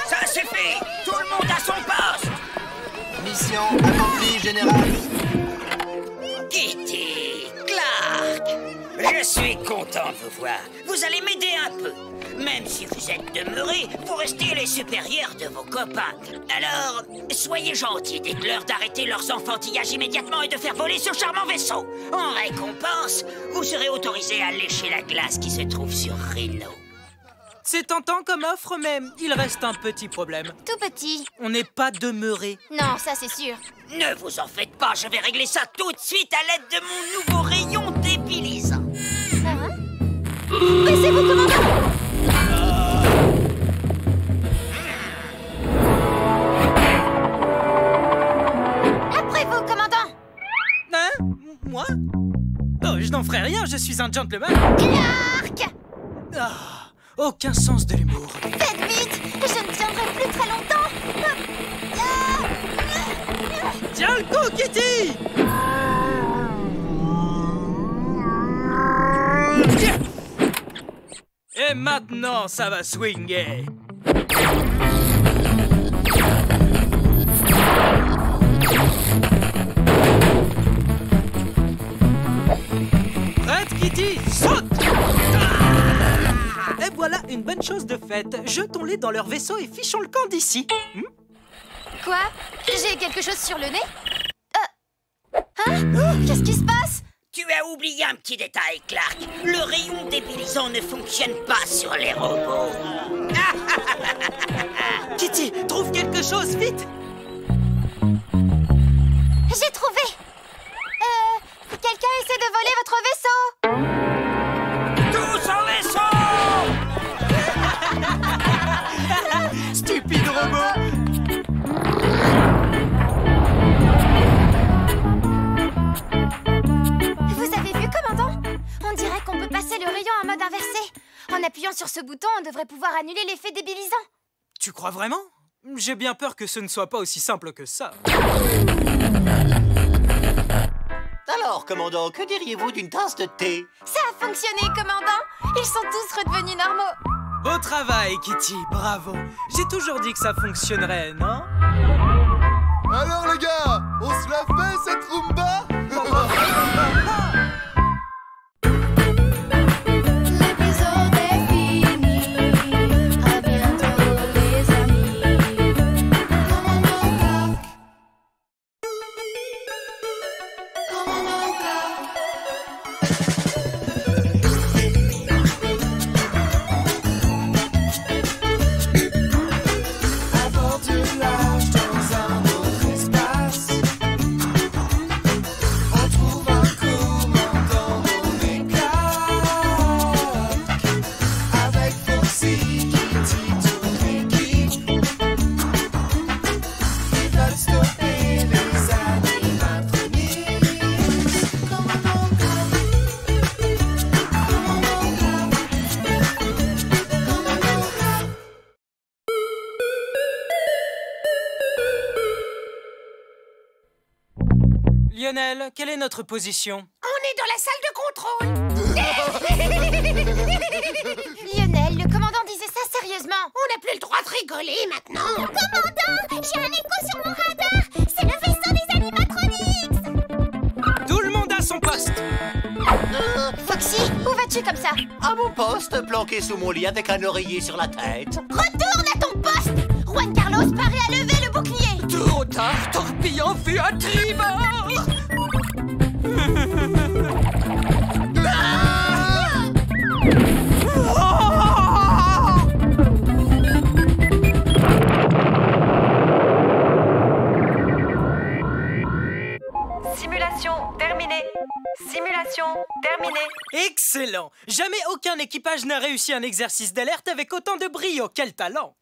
Ça suffit! Tout le monde à son poste! Mission accomplie, général. Kitty, Clark, je suis content de vous voir. Vous allez m'aider un peu. Même si vous êtes demeurés, vous restez les supérieurs de vos copains. Alors, soyez gentils, dites-leur d'arrêter leurs enfantillages immédiatement et de faire voler ce charmant vaisseau. En récompense, vous serez autorisés à lécher la glace qui se trouve sur Rhino. C'est tentant comme offre, mais il reste un petit problème. Tout petit. On n'est pas demeurés. Non, ça c'est sûr. Ne vous en faites pas, je vais régler ça tout de suite à l'aide de mon nouveau rayon débilisant. Baissez-vous, commandant! Après vous, commandant! Hein? Moi? Oh, je n'en ferai rien, je suis un gentleman. Clark! Ah, aucun sens de l'humour. Faites vite! Je ne tiendrai plus très longtemps! Tiens le coup, Kitty! Et maintenant, ça va swinguer. Prête, Kitty? Saute! Et voilà une bonne chose de faite. Jetons-les dans leur vaisseau et fichons le camp d'ici. Quoi? J'ai quelque chose sur le nez? Hein? Qu'est-ce qui se passe? Tu as oublié un petit détail, Clark. Le rayon débilisant ne fonctionne pas sur les robots. Kitty, trouve quelque chose, vite! J'ai trouvé. Quelqu'un essaie de voler votre vaisseau. Tous en vaisseau. Stupide robot! Vous avez vu, commandant? On dirait qu'on peut passer le rayon en mode inversé. En appuyant sur ce bouton, on devrait pouvoir annuler l'effet débilisant. Tu crois vraiment? J'ai bien peur que ce ne soit pas aussi simple que ça. Alors, commandant, que diriez-vous d'une tasse de thé? Ça a fonctionné, commandant. Ils sont tous redevenus normaux. Beau travail, Kitty, bravo. J'ai toujours dit que ça fonctionnerait, non? Alors les gars, on se la fait cette rumba? L'épisode est fini. À bientôt les amis. Commandant Clark. Commandant Clark. À bord du large dans un autre espace. On trouve un commandant nommé Clark. Avec Foxy, Kitty, toute l'équipe. Ils veulent stopper les animatroniques. Commandant Clark. Commandant Clark. Commandant Clark. Lionel, quelle est notre position? On est dans la salle de contrôle. Lionel, le commandant disait ça sérieusement. On n'a plus le droit de rigoler maintenant. Commandant, j'ai un écho sur mon radar. C'est le vaisseau des animatroniques. Tout le monde à son poste! Foxy, où vas-tu comme ça? À mon poste, planqué sous mon lit avec un oreiller sur la tête. Retourne à ton poste. Juan Carlos paraît à lever le bouclier. Trop tard, torpillant vue à tribord. Simulation terminée. Simulation terminée. Excellent! Jamais aucun équipage n'a réussi un exercice d'alerte avec autant de brio. Quel talent!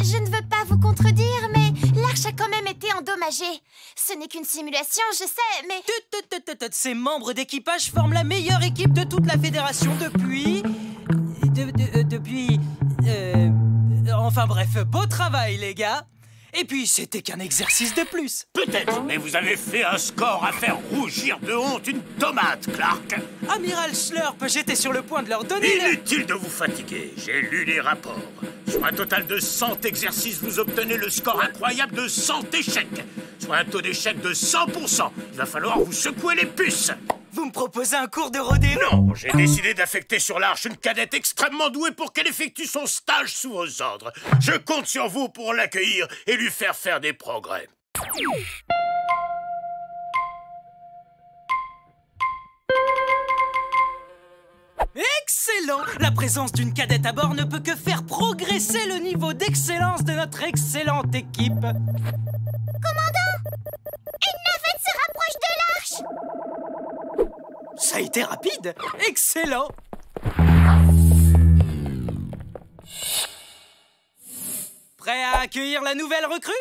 Je ne veux pas vous contredire, mais l'arche a quand même été endommagée. Ce n'est qu'une simulation, je sais, mais... Ces membres d'équipage forment la meilleure équipe de toute la fédération depuis... Enfin bref, beau travail, les gars! Et puis, c'était qu'un exercice de plus. Peut-être, mais vous avez fait un score à faire rougir de honte une tomate, Clark. Amiral Slurp, j'étais sur le point de leur donner... Inutile de vous fatiguer, j'ai lu les rapports. Sur un total de 100 exercices, vous obtenez le score incroyable de 100 échecs. Soit un taux d'échec de 100%. Il va falloir vous secouer les puces. Vous me proposez un cours de rodéo? Non, j'ai décidé d'affecter sur l'Arche une cadette extrêmement douée pour qu'elle effectue son stage sous vos ordres. Je compte sur vous pour l'accueillir et lui faire des progrès. Excellent! La présence d'une cadette à bord ne peut que faire progresser le niveau d'excellence de notre excellente équipe. Commandant! Une navette se rapproche de l'arche! Ça a été rapide! Excellent! Prêt à accueillir la nouvelle recrue?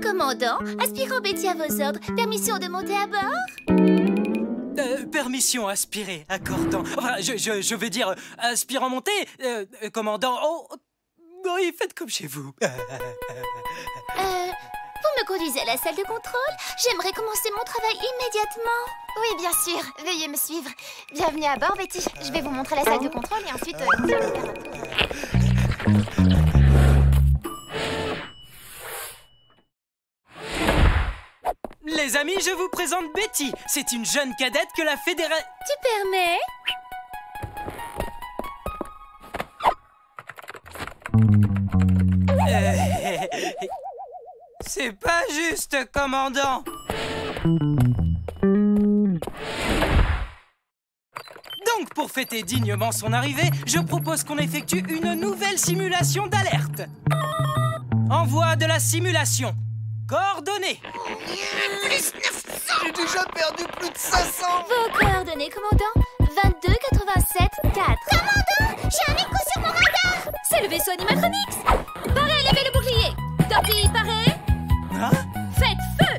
Commandant, aspirant Betty à vos ordres. Permission de monter à bord? Permission aspirée, accordant. Enfin, je veux dire, aspirant monté, commandant. Oh, oui, faites comme chez vous. Vous me conduisez à la salle de contrôle? J'aimerais commencer mon travail immédiatement. Oui, bien sûr. Veuillez me suivre. Bienvenue à bord, Betty. Je vais vous montrer la salle de contrôle et ensuite... Les amis, je vous présente Betty. C'est une jeune cadette que la fédération... Tu permets? C'est pas juste, commandant. Donc, pour fêter dignement son arrivée, je propose qu'on effectue une nouvelle simulation d'alerte. Envoi de la simulation. Coordonnées. Plus 900. J'ai déjà perdu plus de 500. Vos coordonnées, commandant. 22 87 4. Commandant, j'ai un écho sur mon radar. C'est le vaisseau Animatronics. Parez, levez le bouclier. Topi, parez. Hein? Faites feu.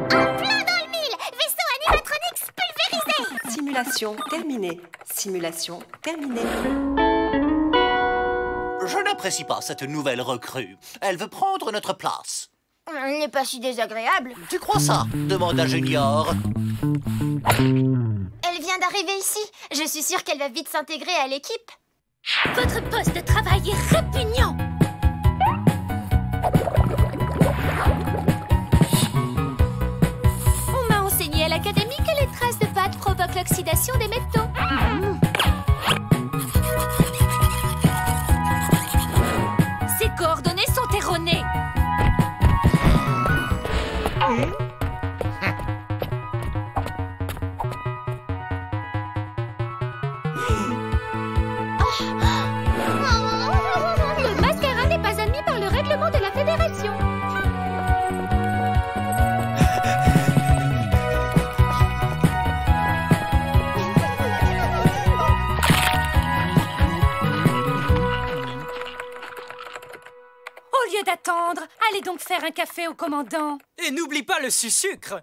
En plein dans le mille. Vaisseau Animatronics pulvérisé. Simulation terminée. Simulation terminée. Je n'apprécie pas cette nouvelle recrue. Elle veut prendre notre place. Elle n'est pas si désagréable. Tu crois ça? Demande à Junior. Elle vient d'arriver ici. Je suis sûre qu'elle va vite s'intégrer à l'équipe. Votre poste de travail est répugnant. On m'a enseigné à l'académie que les traces de pâte provoquent l'oxydation des métaux. Ces coordonnées sont erronées. Le mascara n'est pas admis par le règlement de la fédération. Au lieu d'attendre, allez donc faire un café au commandant. Et n'oublie pas le sucre.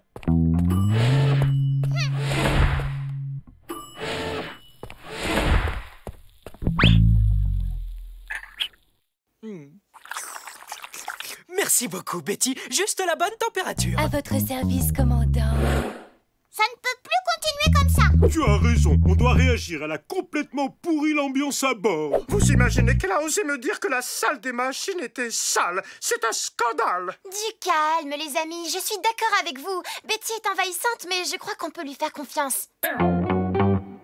Merci beaucoup, Betty. Juste la bonne température. À votre service, commandant. Ça ne peut plus continuer comme ça. Tu as raison, on doit réagir. Elle a complètement pourri l'ambiance à bord. Vous imaginez qu'elle a osé me dire que la salle des machines était sale? C'est un scandale. Du calme, les amis. Je suis d'accord avec vous. Betty est envahissante, mais je crois qu'on peut lui faire confiance.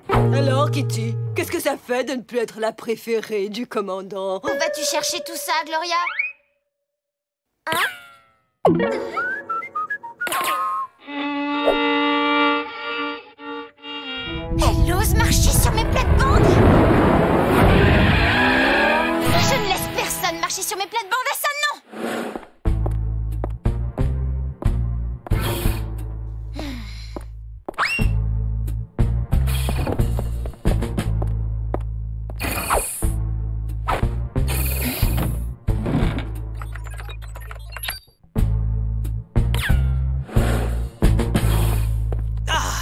Alors, Kitty, qu'est-ce que ça fait de ne plus être la préférée du commandant? Où vas-tu chercher tout ça, Gloria? Hein? Elle ose marcher sur mes plates-bandes. Je ne laisse personne marcher sur mes plates-bandes, à ça non.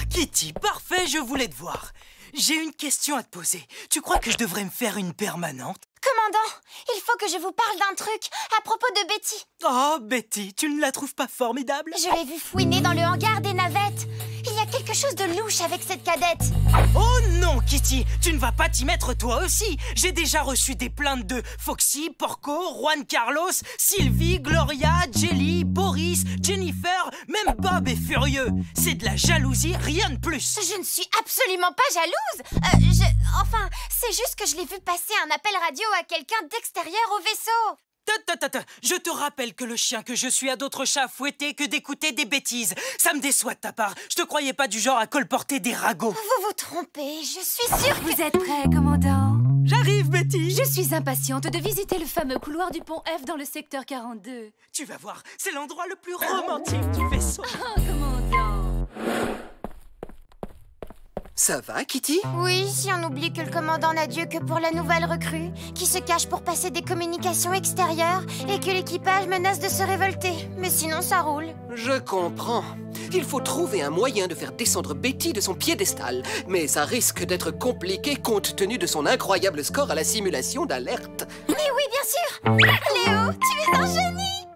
Kitty, parfait, je voulais te voir. J'ai une question à te poser. Tu crois que je devrais me faire une permanente? Commandant, il faut que je vous parle d'un truc à propos de Betty. Oh, Betty, tu ne la trouves pas formidable? Je l'ai vue fouiner dans le hangar des navettes. Il y a quelque chose de louche avec cette cadette. Oh non, Kitty, tu ne vas pas t'y mettre toi aussi. J'ai déjà reçu des plaintes de Foxy, Porco, Juan Carlos, Sylvie, Gloria, Jelly, Boris, Jennifer, même Bob est furieux. C'est de la jalousie, rien de plus. Je ne suis absolument pas jalouse. Enfin, c'est juste que je l'ai vu passer un appel radio à quelqu'un d'extérieur au vaisseau. Je te rappelle que le chien que je suis a d'autres chats à fouetter que d'écouter des bêtises. Ça me déçoit de ta part. Je te croyais pas du genre à colporter des ragots. Vous vous trompez, je suis sûre que... Vous êtes prêts, commandant? J'arrive, Betty. Je suis impatiente de visiter le fameux couloir du pont F dans le secteur 42. Tu vas voir, c'est l'endroit le plus romantique du vaisseau. Oh, commandant. Ça va, Kitty? Oui, si on oublie que le commandant n'a Dieu que pour la nouvelle recrue, qui se cache pour passer des communications extérieures, et que l'équipage menace de se révolter. Mais sinon, ça roule. Je comprends. Il faut trouver un moyen de faire descendre Betty de son piédestal. Mais ça risque d'être compliqué compte tenu de son incroyable score à la simulation d'alerte. Mais oui, bien sûr! Léo, tu es un génie!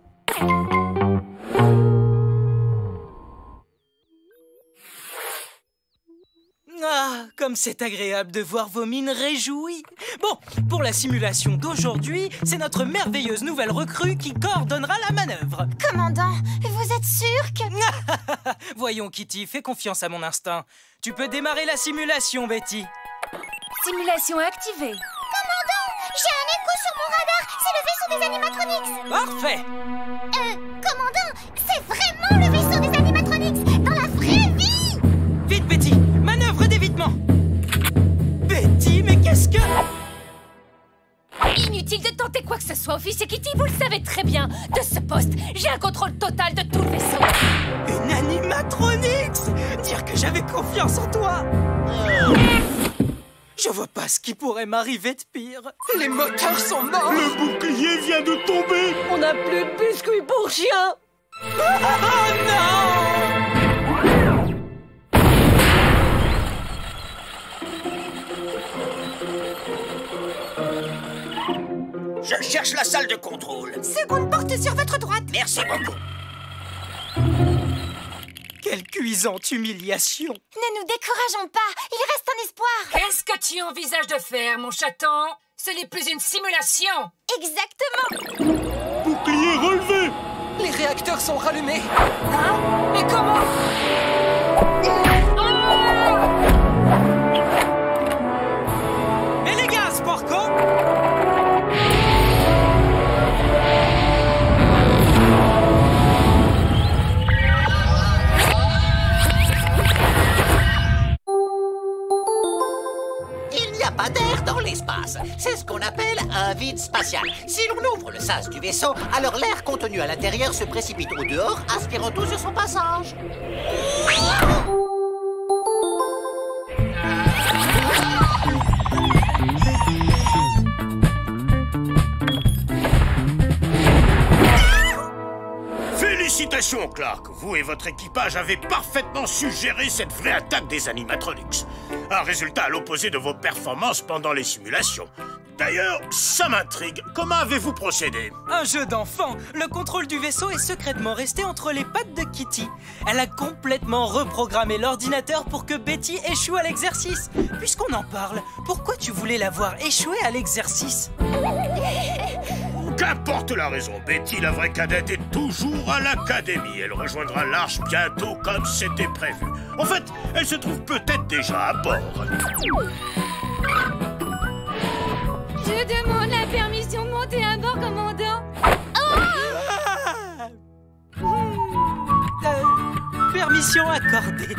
Ah, comme Comme c'est agréable de voir vos mines réjouies. Bon, pour la simulation d'aujourd'hui, c'est notre merveilleuse nouvelle recrue qui coordonnera la manœuvre. Commandant, vous êtes sûr que... Voyons, Kitty, fais confiance à mon instinct. Tu peux démarrer la simulation, Betty. Simulation activée. Commandant, j'ai un écho sur mon radar. C'est le vaisseau des animatronics. Parfait. Commandant, c'est vraiment le vaisseau des animatronics dans la vraie vie. Vite, Betty, manœuvre d'évitement. Betty, mais qu'est-ce que... Inutile de tenter quoi que ce soit, officier Kitty, vous le savez très bien. De ce poste, j'ai un contrôle total de tout le vaisseau. Une animatronics. Dire que j'avais confiance en toi. Je vois pas ce qui pourrait m'arriver de pire. Les moteurs sont morts. Le bouclier vient de tomber. On n'a plus de biscuits pour chien. Oh non! Je cherche la salle de contrôle. Seconde porte sur votre droite. Merci beaucoup. Quelle cuisante humiliation. Ne nous décourageons pas, il reste un espoir. Qu'est-ce que tu envisages de faire, mon chaton? Ce n'est plus une simulation. Exactement. Bouclier relevé. Les réacteurs sont rallumés. Hein? Mais comment? Mais les gaz, Porco! Il n'y a pas d'air dans l'espace. C'est ce qu'on appelle un vide spatial. Si l'on ouvre le sas du vaisseau, alors l'air contenu à l'intérieur se précipite au dehors, aspirant tout sur son passage. Félicitations, Clark. Vous et votre équipage avez parfaitement su gérer cette vraie attaque des animatronics. Un résultat à l'opposé de vos performances pendant les simulations. D'ailleurs, ça m'intrigue. Comment avez-vous procédé? Un jeu d'enfant. Le contrôle du vaisseau est secrètement resté entre les pattes de Kitty. Elle a complètement reprogrammé l'ordinateur pour que Betty échoue à l'exercice. Puisqu'on en parle, pourquoi tu voulais la voir échouer à l'exercice? Qu'importe la raison, Betty, la vraie cadette, est toujours à l'académie. Elle rejoindra l'Arche bientôt comme c'était prévu. En fait, elle se trouve peut-être déjà à bord. Je demande la permission de monter à bord, commandant. Permission accordée.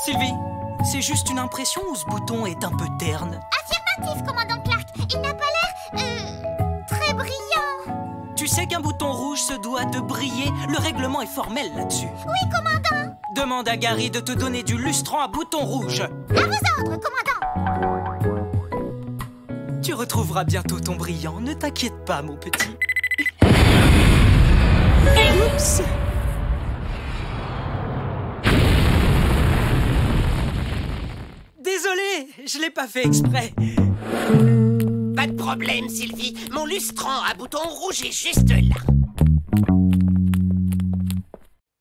Sylvie, c'est juste une impression ou ce bouton est un peu terne? Affirmatif, commandant Clark. Il n'a pas l'air... très brillant. Tu sais qu'un bouton rouge se doit de briller. Le règlement est formel là-dessus. Oui, commandant. Demande à Gary de te donner du lustrant à bouton rouge. À vos ordres, commandant. Tu retrouveras bientôt ton brillant. Ne t'inquiète pas, mon petit. Oups! Désolé, je l'ai pas fait exprès. Pas de problème, Sylvie. Mon lustrant à bouton rouge est juste là.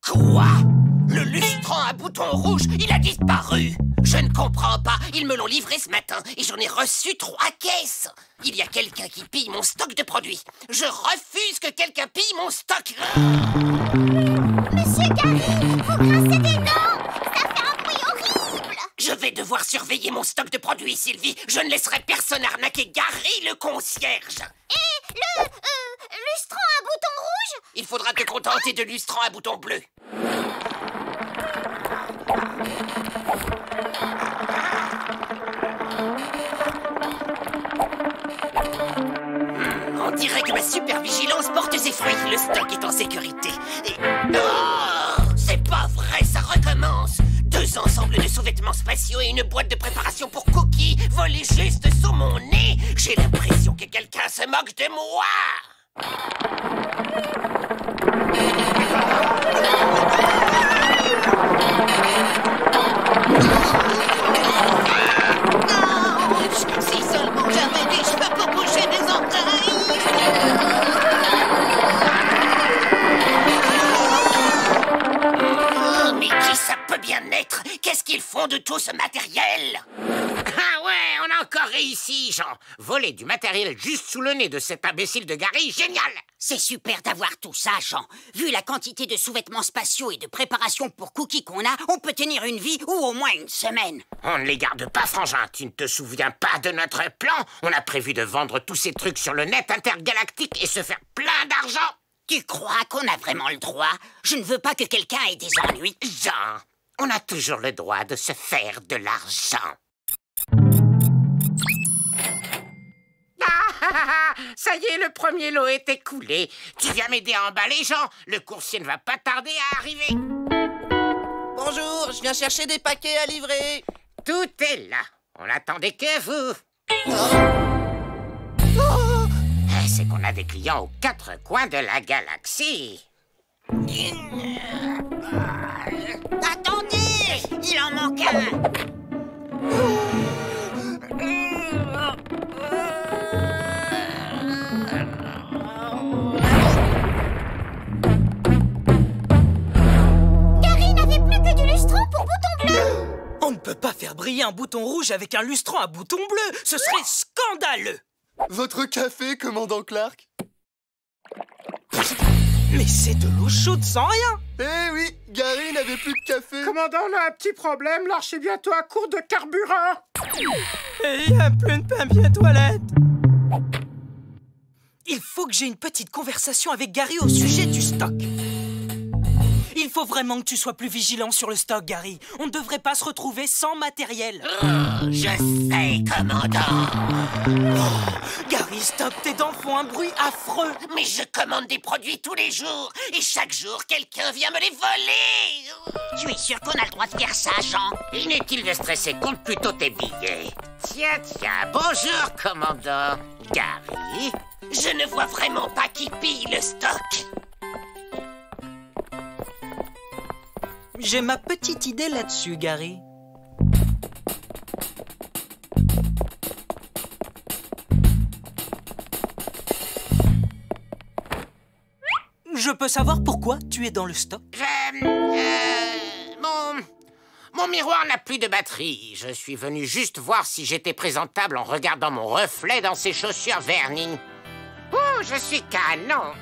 Quoi? Le lustrant à bouton rouge, il a disparu. Je ne comprends pas. Ils me l'ont livré ce matin et j'en ai reçu 3 caisses. Il y a quelqu'un qui pille mon stock de produits. Je refuse que quelqu'un pille mon stock. Monsieur Gary, vous grincez des dents. Ça fait un bruit horrible. devoir surveiller mon stock de produits, Sylvie. Je ne laisserai personne arnaquer Gary, le concierge. Et le lustran à bouton rouge? Il faudra te contenter de lustran à bouton bleu. On dirait que ma super vigilance porte ses fruits. Le stock est en sécurité. Et... Oh, c'est pas vrai, ça recommence. 2 ensembles de sous-vêtements spatiaux et une boîte de préparation pour cookies volés juste sous mon nez. J'ai l'impression que quelqu'un se moque de moi. Si seulement j'avais des cheveux pour bouger des entrailles. Oh, mais qui ça peut bien être? Qu'est-ce qu'ils font de tout ce matériel? Ah ouais, on a encore réussi, Jean. Voler du matériel juste sous le nez de cet imbécile de Gary, génial. C'est super d'avoir tout ça, Jean. Vu la quantité de sous-vêtements spatiaux et de préparation pour cookies qu'on a, on peut tenir une vie ou au moins une semaine. On ne les garde pas, Frangin. Tu ne te souviens pas de notre plan? On a prévu de vendre tous ces trucs sur le net intergalactique et se faire plein d'argent. Tu crois qu'on a vraiment le droit? Je ne veux pas que quelqu'un ait des ennuis. Jean, on a toujours le droit de se faire de l'argent. Ça y est, le premier lot est écoulé. Tu viens m'aider à emballer, Jean? Le coursier ne va pas tarder à arriver. Bonjour, je viens chercher des paquets à livrer. Tout est là. On attendait que vous. C'est qu'on a des clients aux 4 coins de la galaxie. Attendez! Il en manque un! Gary n'avait plus que du lustran pour bouton bleu! On ne peut pas faire briller un bouton rouge avec un lustran à bouton bleu! Ce serait scandaleux! Votre café, commandant Clark? Mais c'est de l'eau chaude sans rien! Eh oui, Gary n'avait plus de café. Commandant, on a un petit problème. L'arche est bientôt à court de carburant. Et il n'y a plus de papier toilette. Il faut que j'ai une petite conversation avec Gary au sujet du stock. Il faut vraiment que tu sois plus vigilant sur le stock, Gary. On ne devrait pas se retrouver sans matériel. Je sais, commandant. Gary, stop, tes dents font un bruit affreux. Mais je commande des produits tous les jours. Et chaque jour, quelqu'un vient me les voler. Tu es sûr qu'on a le droit de faire ça, Jean? Inutile de stresser, compte plutôt tes billets. Tiens, bonjour, commandant. Gary? Je ne vois vraiment pas qui pille le stock. J'ai ma petite idée là-dessus, Gary. Je peux savoir pourquoi tu es dans le stock? Mon miroir n'a plus de batterie. Je suis venu juste voir si j'étais présentable en regardant mon reflet dans ces chaussures vernies. Oh, je suis canon.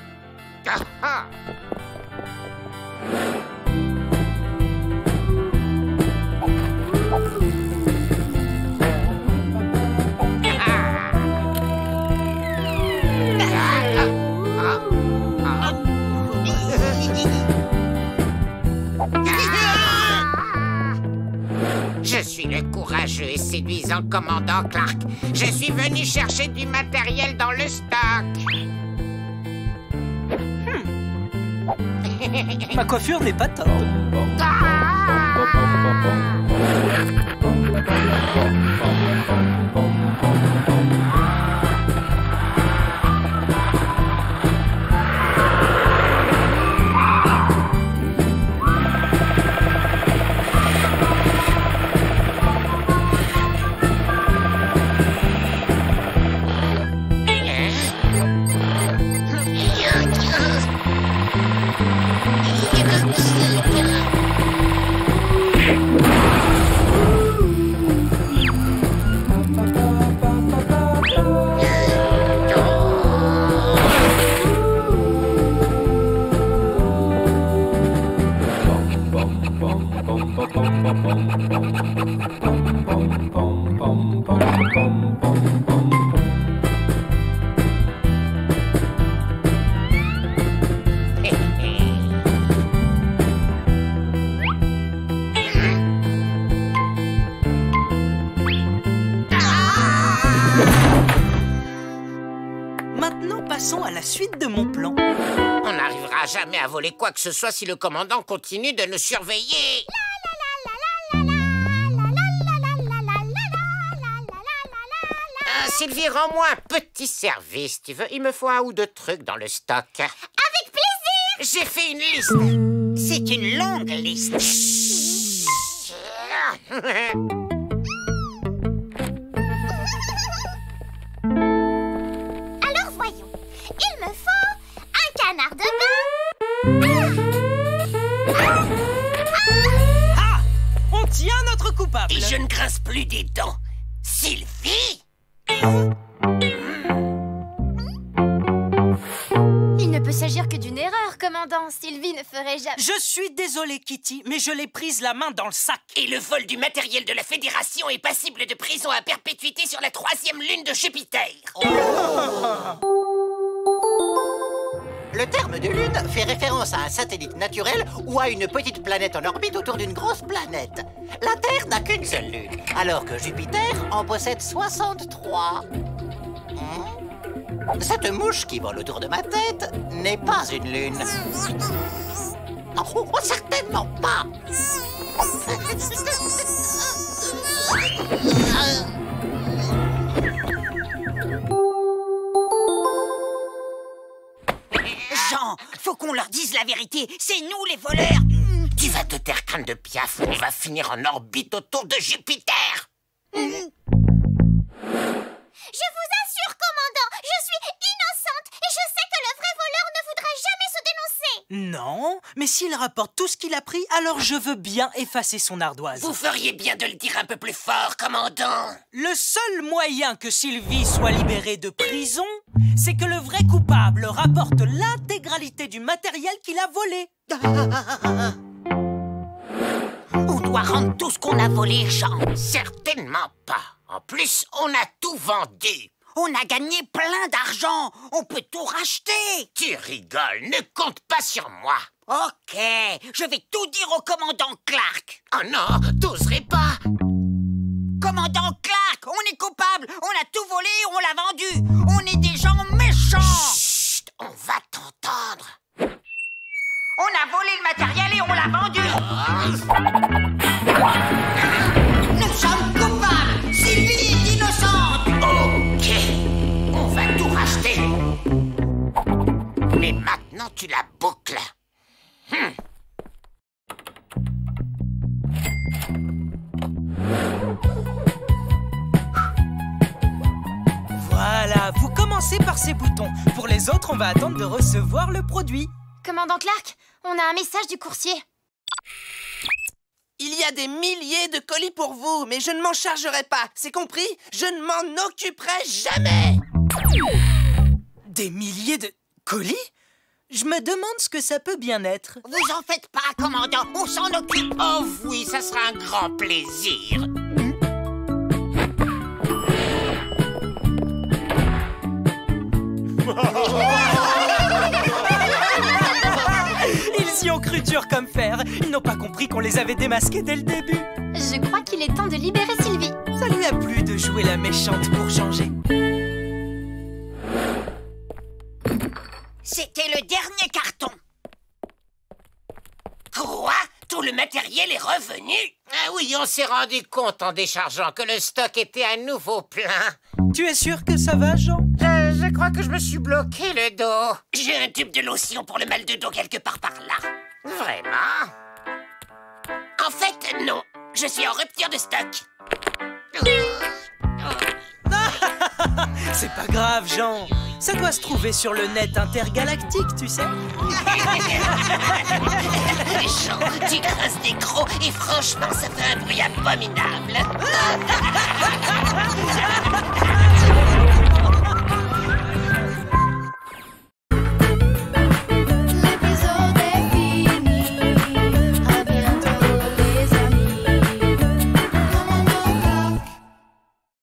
Je suis le courageux et séduisant commandant Clark. Je suis venu chercher du matériel dans le stock. Ma coiffure n'est pas top. suite de mon plan. On n'arrivera jamais à voler quoi que ce soit si le commandant continue de nous surveiller. Sylvie, rends-moi un petit service, tu veux. Il me faut 1 ou 2 trucs dans le stock. Avec plaisir! J'ai fait une liste. C'est une longue liste. Alors voyons. Il me faut un canard de bain. Ah! On tient notre coupable. Et je ne grince plus des dents. Sylvie! Il ne peut s'agir que d'une erreur, commandant. Sylvie ne ferait jamais... Je suis désolé, Kitty, mais je l'ai prise la main dans le sac. Et le vol du matériel de la Fédération est passible de prison à perpétuité sur la 3e lune de Jupiter. Le terme de lune fait référence à un satellite naturel ou à une petite planète en orbite autour d'une grosse planète. La Terre n'a qu'une seule lune, alors que Jupiter en possède 63. Cette mouche qui vole autour de ma tête n'est pas une lune. Oh, certainement pas. Jean, faut qu'on leur dise la vérité. C'est nous les voleurs. Tu vas te taire, crâne de piaf, ou on va finir en orbite autour de Jupiter. Je vous assure, commandant, je suis innocente et je sais que le vrai voleur ne voudra jamais se dénoncer. Non, mais s'il rapporte tout ce qu'il a pris, alors je veux bien effacer son ardoise. Vous feriez bien de le dire un peu plus fort, commandant. Le seul moyen que Sylvie soit libérée de prison, c'est que le vrai coupable rapporte l'intégralité du matériel qu'il a volé. On doit rendre tout ce qu'on a volé, Jean. Certainement pas. En plus, on a tout vendu. On a gagné plein d'argent. On peut tout racheter. Tu rigoles, ne compte pas sur moi. Ok, je vais tout dire au commandant Clark. Oh non, t'oserais pas. Commandant Clark, on est coupable. On a tout volé, on l'a vendu. On est des gens méchants. Chut, on va t'entendre. On a volé le matériel et on l'a vendu. Nous sommes coupables. Sylvie est innocente. Ok, on va tout racheter. Mais maintenant, tu la boucles. Voilà, vous commencez par ces boutons. Pour les autres, on va attendre de recevoir le produit. Commandant Clark, on a un message du coursier. Il y a des milliers de colis pour vous, mais je ne m'en chargerai pas. C'est compris? Je ne m'en occuperai jamais. Des milliers de colis? Je me demande ce que ça peut bien être. Vous en faites pas, commandant, on s'en occupe. Oh oui, ça sera un grand plaisir. Ils y ont cru dur comme fer. Ils n'ont pas compris qu'on les avait démasqués dès le début. Je crois qu'il est temps de libérer Sylvie. Ça lui a plu de jouer la méchante pour changer. C'était le dernier carton. Quoi? Tout le matériel est revenu? Ah oui, on s'est rendu compte en déchargeant que le stock était à nouveau plein. Tu es sûr que ça va, Jean? Je crois que je me suis bloqué le dos. J'ai un tube de lotion pour le mal de dos quelque part par là. Vraiment? En fait, non. Je suis en rupture de stock. C'est pas grave, Jean. Ça doit se trouver sur le net intergalactique, tu sais. Jean, tu crasses des crocs et franchement, ça fait un bruit abominable.